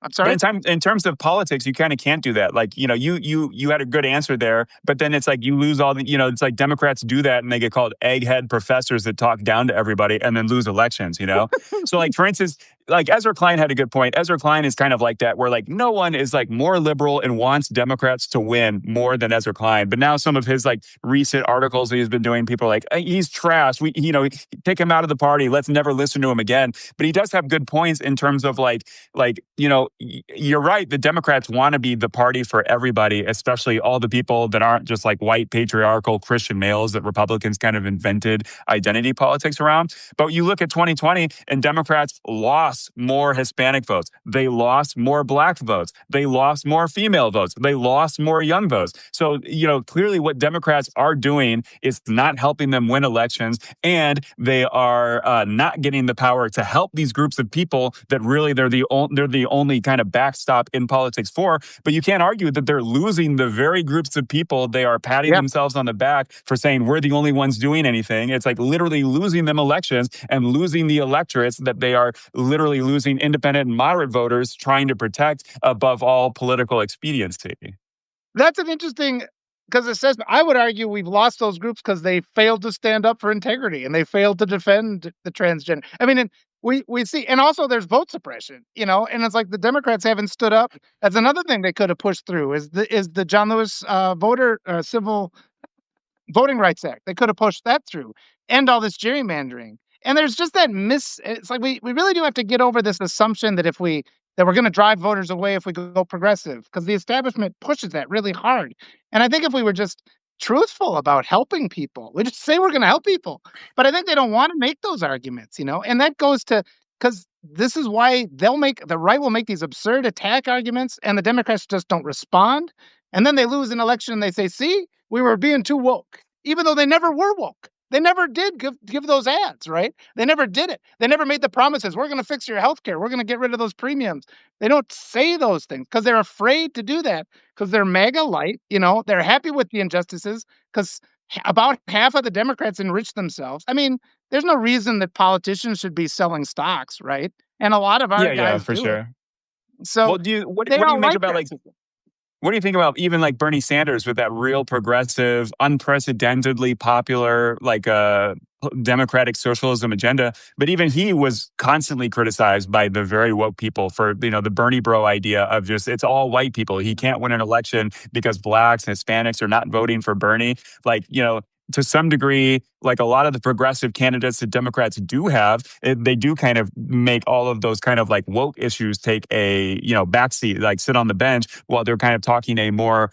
I'm But sorry. in terms of politics, you kind of can't do that. Like, you had a good answer there, but then it's like you lose all the, it's like Democrats do that and they get called egghead professors that talk down to everybody and then lose elections. So like, for instance, like Ezra Klein had a good point. Ezra Klein is kind of like that, where like no one is like more liberal and wants Democrats to win more than Ezra Klein. But now some of his like recent articles that he's been doing, people are like, he's trash. Take him out of the party. Let's never listen to him again. But he does have good points in terms of you're right. The Democrats want to be the party for everybody, especially all the people that aren't just like white patriarchal Christian males that Republicans kind of invented identity politics around. But you look at 2020 and Democrats lost more Hispanic votes. They lost more black votes. They lost more female votes. They lost more young votes. So, clearly what Democrats are doing is not helping them win elections, and they are not getting the power to help these groups of people that really they're the only kind of backstop in politics for. But you can't argue that they're losing the very groups of people they are patting Yeah. themselves on the back for saying we're the only ones doing anything. It's like literally losing them elections and losing the electorates that they are literally losing independent and moderate voters trying to protect above all political expediency. That's an interesting because it says I would argue we've lost those groups because they failed to stand up for integrity and they failed to defend the transgender. I mean, and we see, and also there's vote suppression, and it's like the Democrats haven't stood up. That's another thing they could have pushed through is the John Lewis voter civil Voting Rights Act. They could have pushed that through. End all this gerrymandering. And there's just it's like we really do have to get over this assumption that that we're going to drive voters away if we go progressive, because the establishment pushes that really hard. And I think if we were just truthful about helping people, we just say we're going to help people. But I think they don't want to make those arguments, and that goes to because this is why the right will make these absurd attack arguments and the Democrats just don't respond. And then they lose an election and they say, see, we were being too woke, even though they never were woke. They never did give those ads, right? They never did it. They never made the promises. We're going to fix your health care. We're going to get rid of those premiums. They don't say those things because they're afraid to do that because they're mega light. They're happy with the injustices because about half of the Democrats enrich themselves. I mean, there's no reason that politicians should be selling stocks, right? And a lot of our Yeah, yeah, guys for do it. sure. So Well, do you what they what do you don't make like about that like system. what do you think about even like Bernie Sanders with that real progressive, unprecedentedly popular democratic socialism agenda? But even he was constantly criticized by the very woke people for the Bernie bro idea of just it's all white people. He can't win an election because blacks and Hispanics are not voting for Bernie. Like to some degree, like a lot of the progressive candidates that Democrats do have, they do kind of make all of those kind of like woke issues take a, backseat, like sit on the bench while they're kind of talking a more,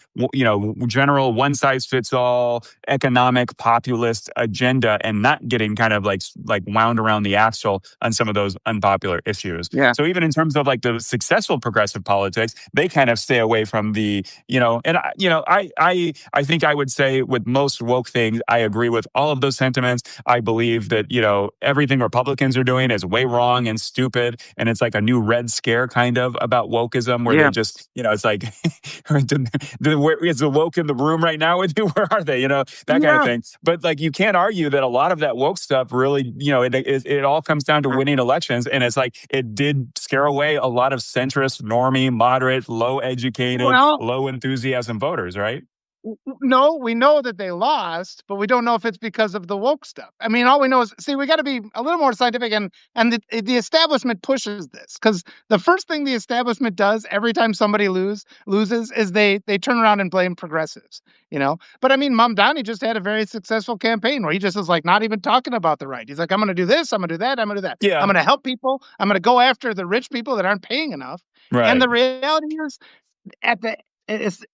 general one size fits all economic populist agenda and not getting kind of like wound around the axle on some of those unpopular issues. Yeah. So even in terms of like the successful progressive politics, they kind of stay away from the, and I think I would say with most woke things, I agree with all of those sentiments. I believe that, everything Republicans are doing is way wrong and stupid. And it's like a new Red Scare kind of about wokeism where Yeah. they just, it's like, is the woke in the room right now with you? Where are they? That kind of Yeah. thing. But like, you can't argue that a lot of that woke stuff really, it all comes down to winning elections. And it's like, it did scare away a lot of centrist, normie, moderate, low educated, Well, low enthusiasm voters, right? No, we know that they lost, but we don't know if it's because of the woke stuff. I mean, all we know is, see, we got to be a little more scientific, and the establishment pushes this because the first thing the establishment does every time somebody loses is they turn around and blame progressives, you know. But I mean, Mamdani just had a very successful campaign where he just is like not even talking about the right. He's like, I'm going to do this, I'm going to do that, I'm going to do that. I'm Yeah. going to help people. I'm going to go after the rich people that aren't paying enough. And Right. the reality is, at the it's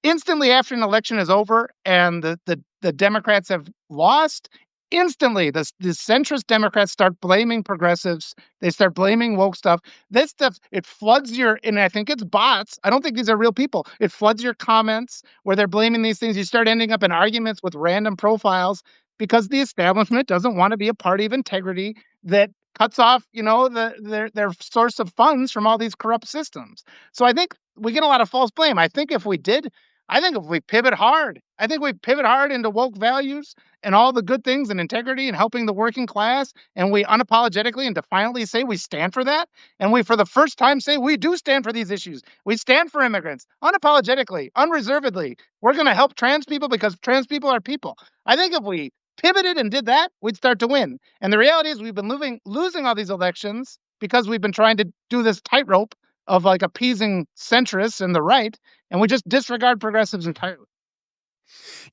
instantly after an election is over and the Democrats have lost, instantly the centrist Democrats start blaming progressives. They start blaming woke stuff. This stuff, it floods your, and I think it's bots. I don't think these are real people. It floods your comments where they're blaming these things. You start ending up in arguments with random profiles because the establishment doesn't want to be a party of integrity that cuts off, their source of funds from all these corrupt systems. So I think we get a lot of false blame. I think if we pivot hard, I think we pivot hard into woke values and all the good things and integrity and helping the working class, and we unapologetically and defiantly say we stand for that, and we, for the first time, say we do stand for these issues. We stand for immigrants unapologetically, unreservedly. We're going to help trans people because trans people are people. I think if we pivoted and did that, we'd start to win. And the reality is we've been losing all these elections because we've been trying to do this tightrope of like appeasing centrists and the right, and we just disregard progressives entirely.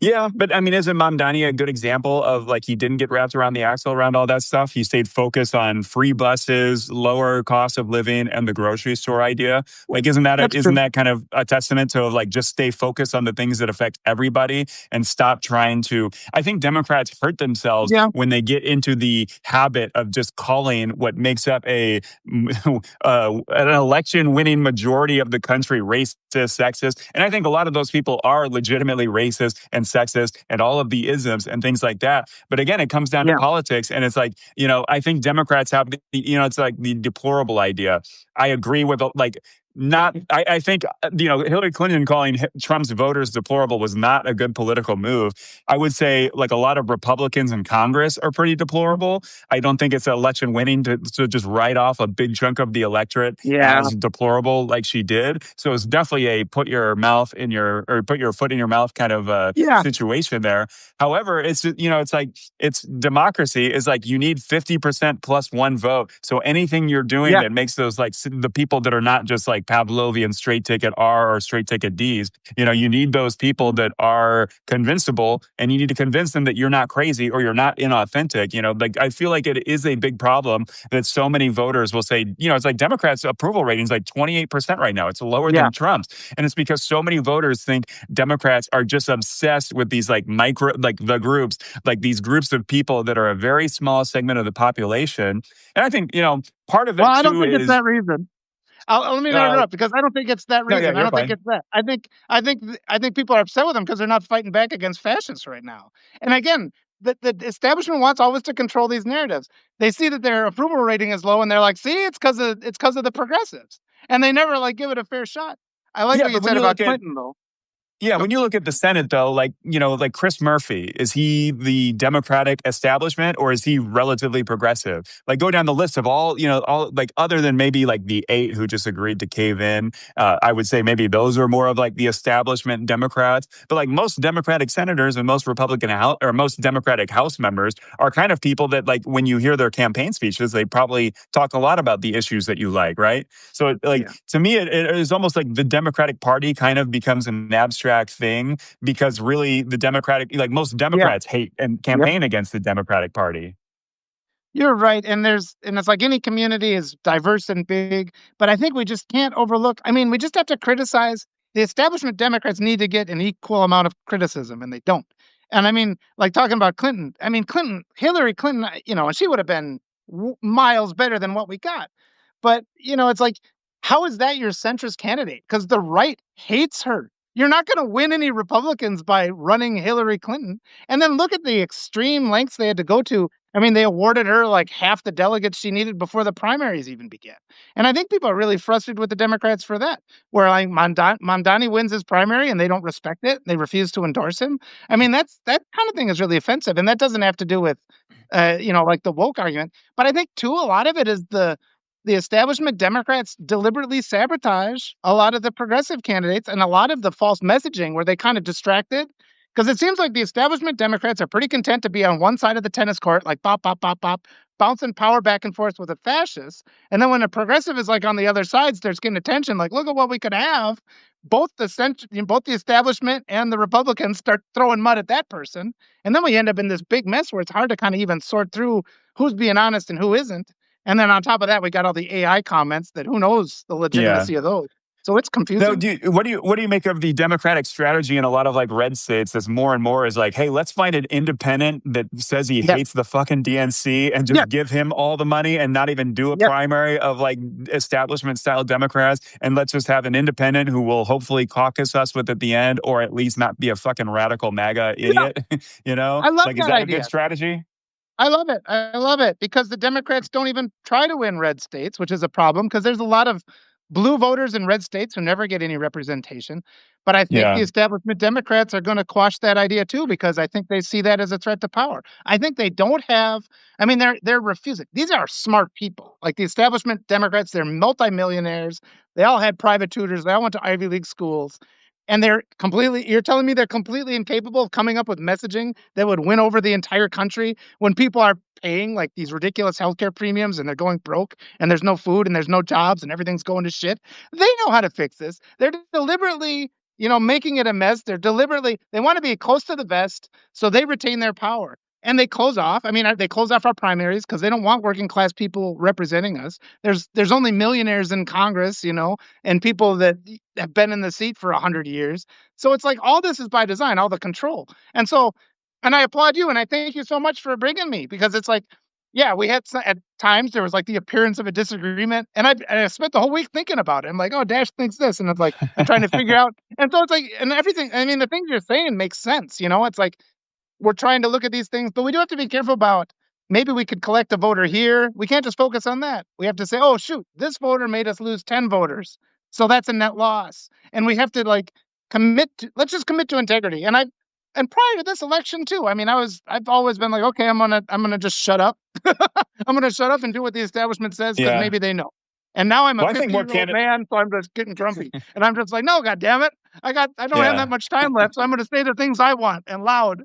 Yeah, but I mean, isn't Mamdani a good example of like he didn't get wrapped around the axle around all that stuff? He stayed focused on free buses, lower cost of living, and the grocery store idea. Like, That's isn't true. that kind of a testament to like just stay focused on the things that affect everybody and stop trying to? I think Democrats hurt themselves Yeah, when they get into the habit of just calling what makes up an election winning majority of the country racist, sexist, and I think a lot of those people are legitimately racist and sexist and all of the isms and things like that. But again, it comes down to yeah, politics. And it's like, I think Democrats have, it's like the deplorable idea. I agree with like, not, I think, Hillary Clinton calling Trump's voters deplorable was not a good political move. I would say like a lot of Republicans in Congress are pretty deplorable. I don't think it's election winning to just write off a big chunk of the electorate yeah, as deplorable like she did. So it's definitely a put your foot in your mouth kind of yeah, situation there. However, it's like it's democracy is like you need 50% plus one vote. So anything you're doing yeah, that makes those like the people that are not just like Pavlovian straight ticket R or straight ticket Ds, you need those people that are convincible and you need to convince them that you're not crazy or you're not inauthentic. Like I feel like it is a big problem that so many voters will say, it's like Democrats' approval rating is like 28% right now. It's lower yeah, than Trump's. And it's because so many voters think Democrats are just obsessed with these like like the groups, like these groups of people that are a very small segment of the population. And I think, part of well, it I don't too think it's is, that reason. Let me not uh, interrupt because I don't think it's that no, yeah, reason. I you're don't think fine. it's that. I think people are upset with them because they're not fighting back against fascists right now. And again, the establishment wants always to control these narratives. They see that their approval rating is low, and they're like, "See, it's because of the progressives," and they never like give it a fair shot. I like Yeah, what you but when said you about look at Clinton, though. Yeah, Go- when you look at the Senate, though, like, like Chris Murphy, is he the Democratic establishment or is he relatively progressive? Like, go down the list of all, like, other than maybe like the 8 who just agreed to cave in. I would say maybe those are more of like the establishment Democrats. But like most Democratic senators and most Republican House or most Democratic House members are kind of people that, like, when you hear their campaign speeches, they probably talk a lot about the issues that you like, right? So, like, Yeah. to me, it is almost like the Democratic Party kind of becomes an abstract abstract thing because really the Democratic, like most Yeah. Democrats hate and Yep. campaign against the Democratic Party. You're right, and it's like any community is diverse and big, but I think we just can't overlook. I mean, we just have to criticize the establishment. Democrats need to get an equal amount of criticism, and they don't. And I mean, like talking about Clinton. I mean, Hillary Clinton, and she would have been miles better than what we got. But it's like, how is that your centrist candidate? Because the right hates her. You're not going to win any Republicans by running Hillary Clinton. And then look at the extreme lengths they had to go to. I mean, they awarded her like half the delegates she needed before the primaries even began. And I think people are really frustrated with the Democrats for that, where like Mondani wins his primary and they don't respect it. They refuse to endorse him. I mean, that kind of thing is really offensive. And that doesn't have to do with, like the woke argument. But I think, too, a lot of it is the establishment Democrats deliberately sabotage a lot of the progressive candidates and a lot of the false messaging where they kind of distracted. Because it seems like the establishment Democrats are pretty content to be on one side of the tennis court, like pop, pop, pop, pop, bouncing power back and forth with a fascist. And then when a progressive is like on the other side, starts getting attention, like, look at what we could have. Both the establishment and the Republicans start throwing mud at that person. And then we end up in this big mess where it's hard to kind of even sort through who's being honest and who isn't. And then on top of that, we got all the AI comments that who knows the Yeah. legitimacy of those. So it's No, confusing. what do you make of the Democratic strategy in a lot of like red states that's more and more is like, hey, let's find an independent that says he Yep. hates the fucking DNC and just Yep. give him all the money and not even do a Yep. primary of like establishment style Democrats and let's just have an independent who will hopefully caucus us with at the end or at least not be a fucking radical MAGA Yeah. idiot. You know? I love Like is that that a good idea. strategy? I love it. I love it because the Democrats don't even try to win red states, which is a problem because there's a lot of blue voters in red states who never get any representation. But I think the Yeah. establishment Democrats are going to quash that idea too because I think they see that as a threat to power. I think they don't have. I mean, they're refusing. These are smart people. Like the establishment Democrats, they're multimillionaires. They all had private tutors. They all went to Ivy League schools. And they're completely, you're telling me they're completely incapable of coming up with messaging that would win over the entire country when people are paying like these ridiculous healthcare premiums and they're going broke and there's no food and there's no jobs and everything's going to shit. They know how to fix this. They're deliberately, making it a mess. They want to be close to the vest so they retain their power. And they close off. I mean, they close off our primaries because they don't want working class people representing us. There's only millionaires in Congress, and people that have been in the seat for 100 years. So it's like all this is by design, all the control. And so, and I applaud you and I thank you so much for bringing me because it's like, yeah, we had at times there was like the appearance of a disagreement, and I spent the whole week thinking about it. I'm like, oh, Dash thinks this, and it's like I'm trying to figure out. And so it's like, and everything. I mean, the things you're saying make sense. It's like we're trying to look at these things, but we do have to be careful about maybe we could collect a voter here. We can't just focus on that. We have to say, oh, shoot, this voter made us lose 10 voters. So that's a net loss. And we have to like let's just commit to integrity. And prior to this election too, I mean, I've always been like, okay, I'm gonna just shut up. I'm gonna shut up and do what the establishment says because Yeah. maybe they know. And now I'm a Well, I think more 50-year-old candidate. man, so I'm just getting grumpy. And I'm just like, no, god damn it. I don't have that Yeah. much time left, so I'm gonna say the things I want and loud.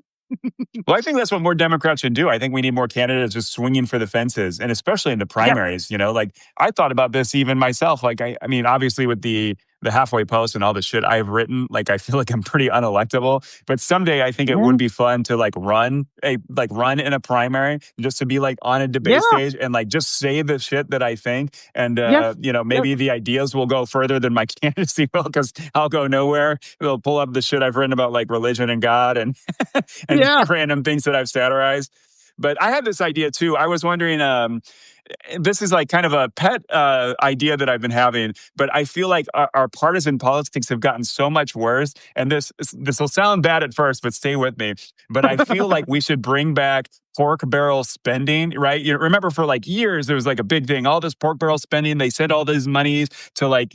Well, I think that's what more Democrats should do. I think we need more candidates just swinging for the fences, and especially in the Yeah. primaries. Like I thought about this even myself. Like I mean, obviously with the halfway post and all the shit I've written, like I feel like I'm pretty unelectable. But someday I think it Yeah. would be fun to run in a primary just to be like on a debate Yeah. stage and like just say the shit that I think, and Yes. Yes. maybe the ideas will go further than my candidacy will because I'll go nowhere. They'll pull up the shit I've written about like religion and God and and Yeah. random things that I've satirized. But I had this idea too. I was wondering, this is like kind of a pet idea that I've been having, but I feel like our partisan politics have gotten so much worse. And this will sound bad at first, but stay with me. But I feel like we should bring back pork barrel spending, right? You remember for like years there was like a big thing, all this pork barrel spending. They sent all these monies to like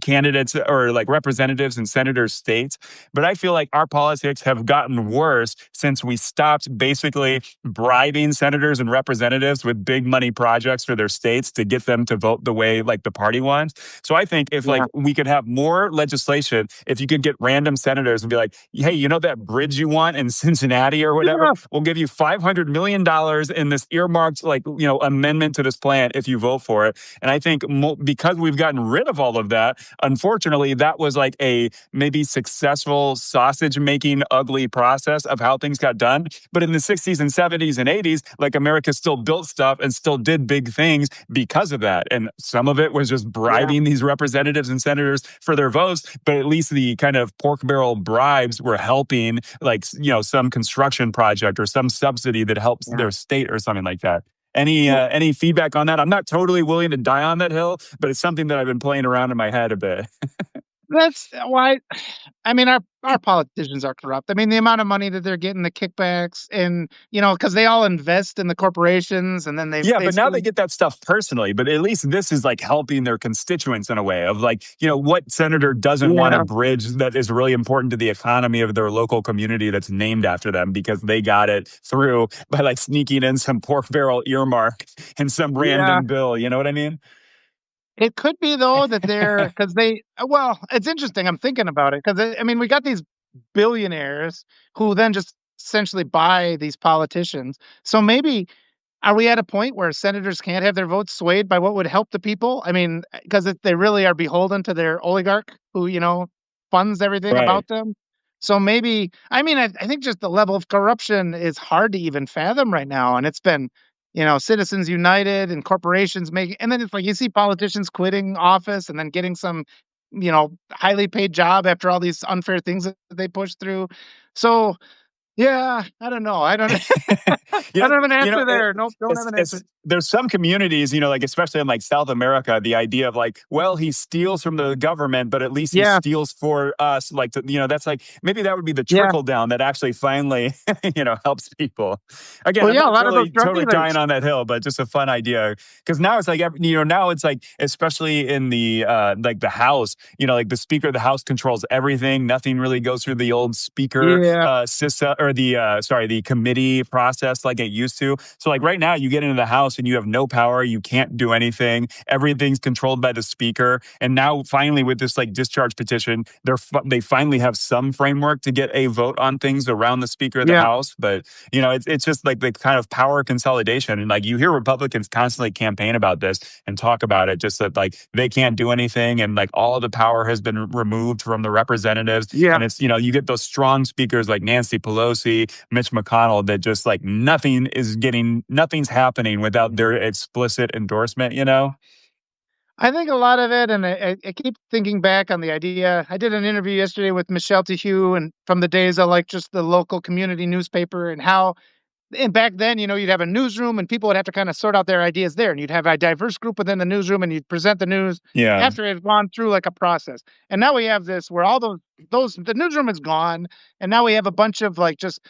candidates or like representatives and senators states. But I feel like our politics have gotten worse since we stopped basically bribing senators and representatives with big money projects for their states to get them to vote the way like the party wants. So I think if like Yeah. we could have more legislation, if you could get random senators and be like, hey, that bridge you want in Cincinnati or whatever, Yeah. we'll give you $500 $1 million in this earmarked, like, amendment to this plan if you vote for it. And I think because we've gotten rid of all of that, unfortunately, that was like a maybe successful sausage making ugly process of how things got done. But in the 60s and 70s and 80s, like, America still built stuff and still did big things because of that. And some of it was just Yeah. bribing these representatives and senators for their votes. But at least the kind of pork barrel bribes were helping, like, some construction project or some subsidy that helps Yeah. their state or something like that. Any feedback on that? I'm not totally willing to die on that hill, but it's something that I've been playing around in my head a bit. That's why I mean, our politicians are corrupt. I mean, the amount of money that they're getting, the kickbacks, and because they all invest in the corporations, and then they Yeah, but now they basically, get that stuff personally. But at least this is like helping their constituents in a way of, like, what senator doesn't want a yeah, bridge that is really important to the economy of their local community that's named after them because they got it through by, like, sneaking in some pork barrel earmark and some yeah. random bill. You know what I mean? It could be though that they're because they well, it's interesting. I'm thinking about it because I mean, we got these billionaires who then just essentially buy these politicians. So maybe are we at a point where senators can't have their votes swayed by what would help the people? I mean, because they really are beholden to their oligarch who, funds everything Right. about them. So maybe, I mean, I think just the level of corruption is hard to even fathom right now. And it's been, Citizens United and corporations making, and then it's like you see politicians quitting office and then getting some, highly paid job after all these unfair things that they push through. So, yeah, I don't know. I don't, you I know, don't have an you know, answer there. Nope, don't have an answer. there's some communities, like, especially in, like, South America, the idea of, like, well, he steals from the government, but at least he Yeah, steals for us. Like, that's like maybe that would be the yeah. trickle down that actually finally, helps people. Again, Well, I'm yeah, a not lot of those really drug totally dying dealers. on that hill, but just a fun idea because now it's like, now it's like, especially in the like the House, like the Speaker of the House controls everything. Nothing really goes through the old Speaker Yeah, system or the committee process like it used to. So, like, right now, you get into the House and you have no power. You can't do anything. Everything's controlled by the Speaker. And now, finally, with this, like, discharge petition, they finally have some framework to get a vote on things around the Speaker of the yeah, House. But it's just like the kind of power consolidation, and, like, you hear Republicans constantly campaign about this and talk about it, just that, like, they can't do anything, and, like, all of the power has been removed from the representatives. yeah, And it's, you get those strong speakers like Nancy Pelosi, Mitch McConnell, that just, like, nothing's happening without their explicit endorsement. I think a lot of it, and I keep thinking back on the idea. I did an interview yesterday with Michelle TeHue, and from the days of like just the local community newspaper, and how and back then, you'd have a newsroom and people would have to kind of sort out their ideas there. And you'd have a diverse group within the newsroom and you'd present the news Yeah. after it had gone through like a process. And now we have this where all the newsroom is gone. And now we have a bunch of like just,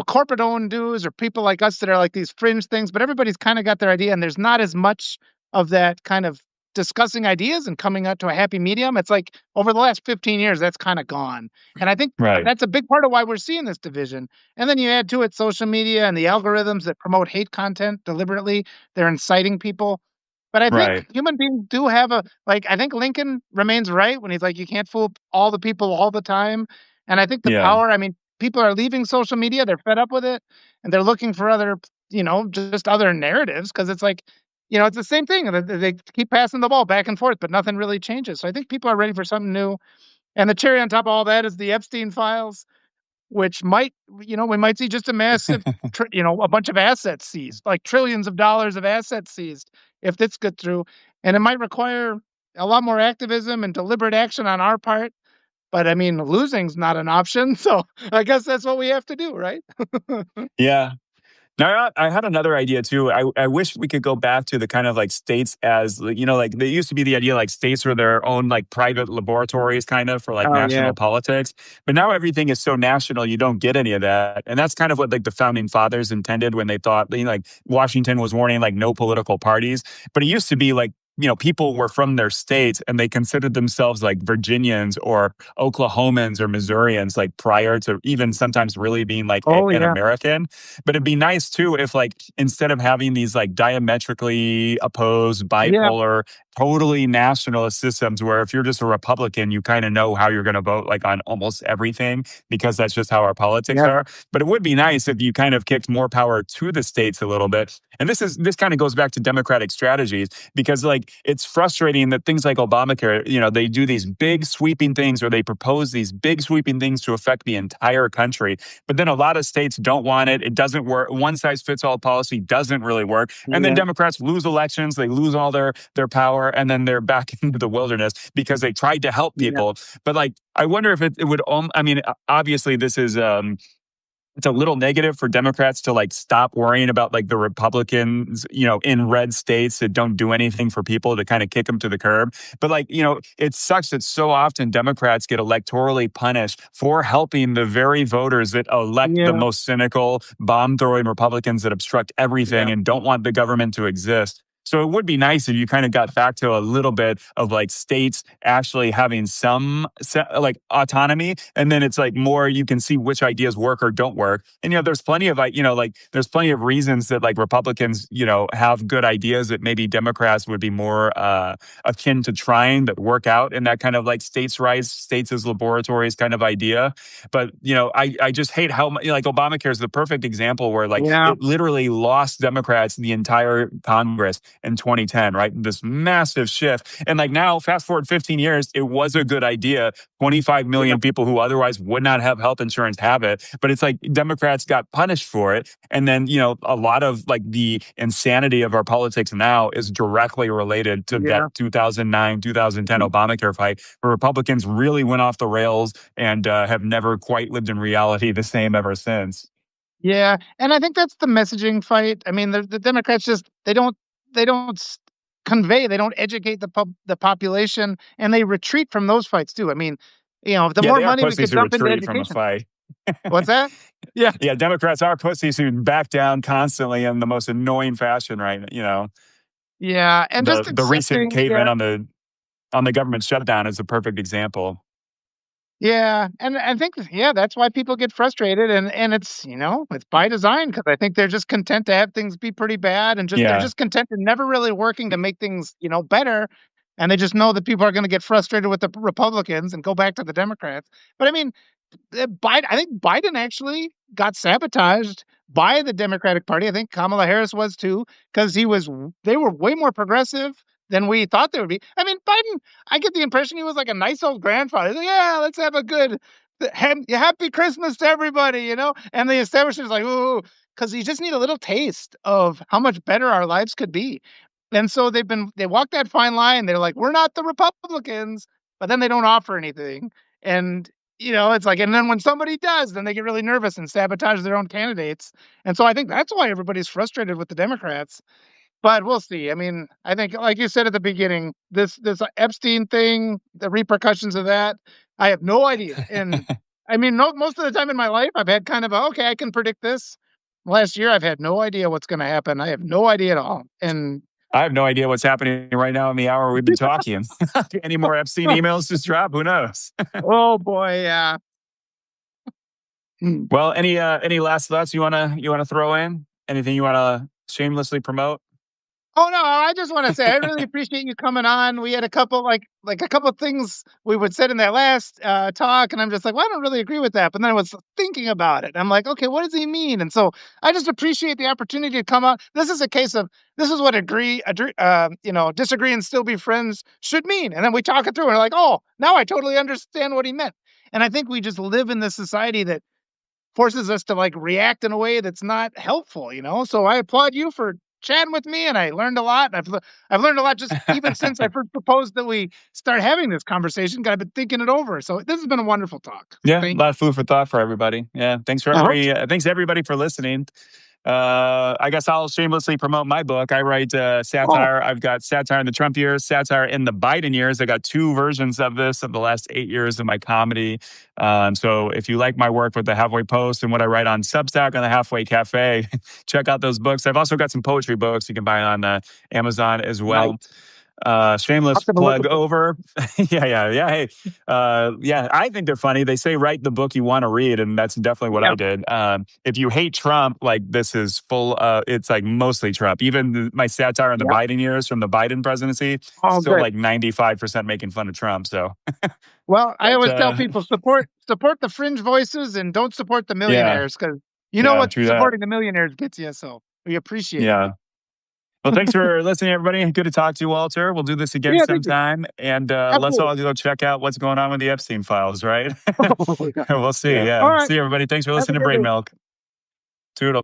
corporate owned news or people like us that are like these fringe things, but everybody's kind of got their idea and there's not as much of that kind of discussing ideas and coming out to a happy medium. It's like over the last 15 years, that's kind of gone. And I think Right. that's a big part of why we're seeing this division. And then you add to it social media and the algorithms that promote hate content deliberately. They're inciting people. But I think Right. human beings do have I think Lincoln remains right when he's like, you can't fool all the people all the time. And I think the Yeah. power, I mean, people are leaving social media, they're fed up with it, and they're looking for other, just other narratives because it's like, it's the same thing. They keep passing the ball back and forth, but nothing really changes. So I think people are ready for something new. And the cherry on top of all that is the Epstein files, which might, we might see just a massive, a bunch of assets seized, like trillions of dollars of assets seized if this gets through. And it might require a lot more activism and deliberate action on our part. But I mean, losing's not an option. So I guess that's what we have to do, right? Yeah. Now, I had another idea too. I wish we could go back to the kind of like states as, like, like there used to be the idea like states were their own like private laboratories kind of for like Oh, yeah. national politics. But now everything is so national, you don't get any of that. And that's kind of what like the founding fathers intended when they thought, like, Washington was warning like no political parties. But it used to be like, people were from their states and they considered themselves like Virginians or Oklahomans or Missourians, like prior to even sometimes really being like Oh, an yeah. American. But it'd be nice too if, like, instead of having these like diametrically opposed Yeah. bipolar totally nationalist systems where if you're just a Republican, you kind of know how you're going to vote like on almost everything because that's just how our politics Yeah. are. But it would be nice if you kind of kicked more power to the states a little bit. And this kind of goes back to democratic strategies because like it's frustrating that things like Obamacare, they do these big sweeping things or they propose these big sweeping things to affect the entire country. But then a lot of states don't want it. It doesn't work. One size fits all policy doesn't really work. And then Yeah. Democrats lose elections, they lose all their power, and then they're back into the wilderness because they tried to help Yeah. people. But like, I wonder if it would. I mean, obviously, this is it's a little negative for Democrats to like stop worrying about like the Republicans, in red states that don't do anything for people to kind of kick them to the curb. But like, it sucks that so often Democrats get electorally punished for helping the very voters that elect the Yeah. most cynical, bomb throwing Republicans that obstruct everything Yeah. and don't want the government to exist. So it would be nice if you kind of got back to a little bit of like states actually having some like autonomy, and then it's like more you can see which ideas work or don't work. And there's plenty of like there's plenty of reasons that like Republicans have good ideas that maybe Democrats would be more akin to trying that work out in that kind of like states' rights, states as laboratories kind of idea. But I just hate how like Obamacare is the perfect example where like Yeah. it literally lost Democrats the entire Congress in 2010, right? This massive shift. And like now, fast forward 15 years, it was a good idea. 25 Yeah. million people who otherwise would not have health insurance have it. But it's like Democrats got punished for it. And then, a lot of like the insanity of our politics now is directly related to that Yeah. 2009, 2010 Obamacare fight, where Republicans really went off the rails and have never quite lived in reality the same ever since. Yeah, and I think that's the messaging fight. I mean, the Democrats just they don't convey, they don't educate the population, and they retreat from those fights too. I mean, the Yeah, more they are money we pussies could who dump into retreat from a education. fight. What's that? Yeah, Yeah, Democrats are pussies who back down constantly in the most annoying fashion, right? yeah, and just The recent accepting. caveman Yeah, on the government shutdown is a perfect example. yeah, and I think that's why people get frustrated, and it's by design because I think they're just content to have things be pretty bad, and they're Yeah. just content and never really working to make things better, and they just know that people are going to get frustrated with the Republicans and go back to the Democrats. But I mean, I think Biden actually got sabotaged by the Democratic Party. I think Kamala Harris was too, because they were way more progressive than we thought they would be. I mean, Biden, I get the impression he was like a nice old grandfather. He's like, yeah, let's have a good happy Christmas to everybody. And the establishment's like, ooh, because you just need a little taste of how much better our lives could be. And so they walk that fine line. They're like, we're not the Republicans, but then they don't offer anything. And it's like, and then when somebody does, then they get really nervous and sabotage their own candidates. And so I think that's why everybody's frustrated with the Democrats. But we'll see. I mean, I think, like you said at the beginning, this Epstein thing, the repercussions of that, I have no idea. And I mean, no, most of the time in my life, I've had kind of okay, I can predict this. Last year, I've had no idea what's going to happen. I have no idea at all. And I have no idea what's happening right now in the hour we've been talking. Any more Epstein emails just drop? Who knows? oh boy, yeah. Well, any last thoughts you wanna throw in? Anything you wanna shamelessly promote? Oh, no, I just wanna say I really appreciate you coming on. We had a couple, like a couple things we would said in that last, talk, and I'm just like, "Well, I don't really agree with that," but then I was thinking about it. I'm like, "Okay, what does he mean?" And so I just appreciate the opportunity to come out. This is a case of this is what disagree and still be friends should mean, and then we talk it through, and we're like, "Oh, now I totally understand what he meant." And I think we just live in this society that forces us to like react in a way that's not helpful. So I applaud you for chatting with me, and I learned a lot. I've learned a lot just even since I first proposed that we start having this conversation. 'Cause I've been thinking it over. So this has been a wonderful talk. Yeah, a Thank lot you. of food for thought for everybody. Yeah, I hope so. thanks everybody for listening. I guess I'll shamelessly promote my book. I write Oh, satire. I've got satire in the Trump years, satire in the Biden years. I got two versions of this of the last 8 years of my comedy. So if you like my work with the Halfway Post and what I write on Substack on the Halfway Cafe, check out those books. I've also got some poetry books you can buy on Amazon as nice. well. I'll Shameless have to look plug at those. over. Yeah. Hey, yeah, I think they're funny. They say write the book you want to read, and that's definitely what I Yep. did. If you hate Trump, like this is full. It's like mostly Trump. Even my satire on the Yep. Biden years from the Biden presidency, Oh, still good. like 95% making fun of Trump. So, Well, I but always tell people support the fringe voices and don't support the yeah, millionaires because you know yeah, what true that. supporting the millionaires gets you. So we appreciate it. Yeah. Well, thanks for listening, everybody. Good to talk to you, Walter. We'll do this again Yeah, thank you. sometime, and let's Absolutely. all go check out what's going on with the Epstein files, right? We'll see. Yeah. All Yeah. right. See you, everybody. Thanks for Have a listening to good Brain day. Milk. Toodle.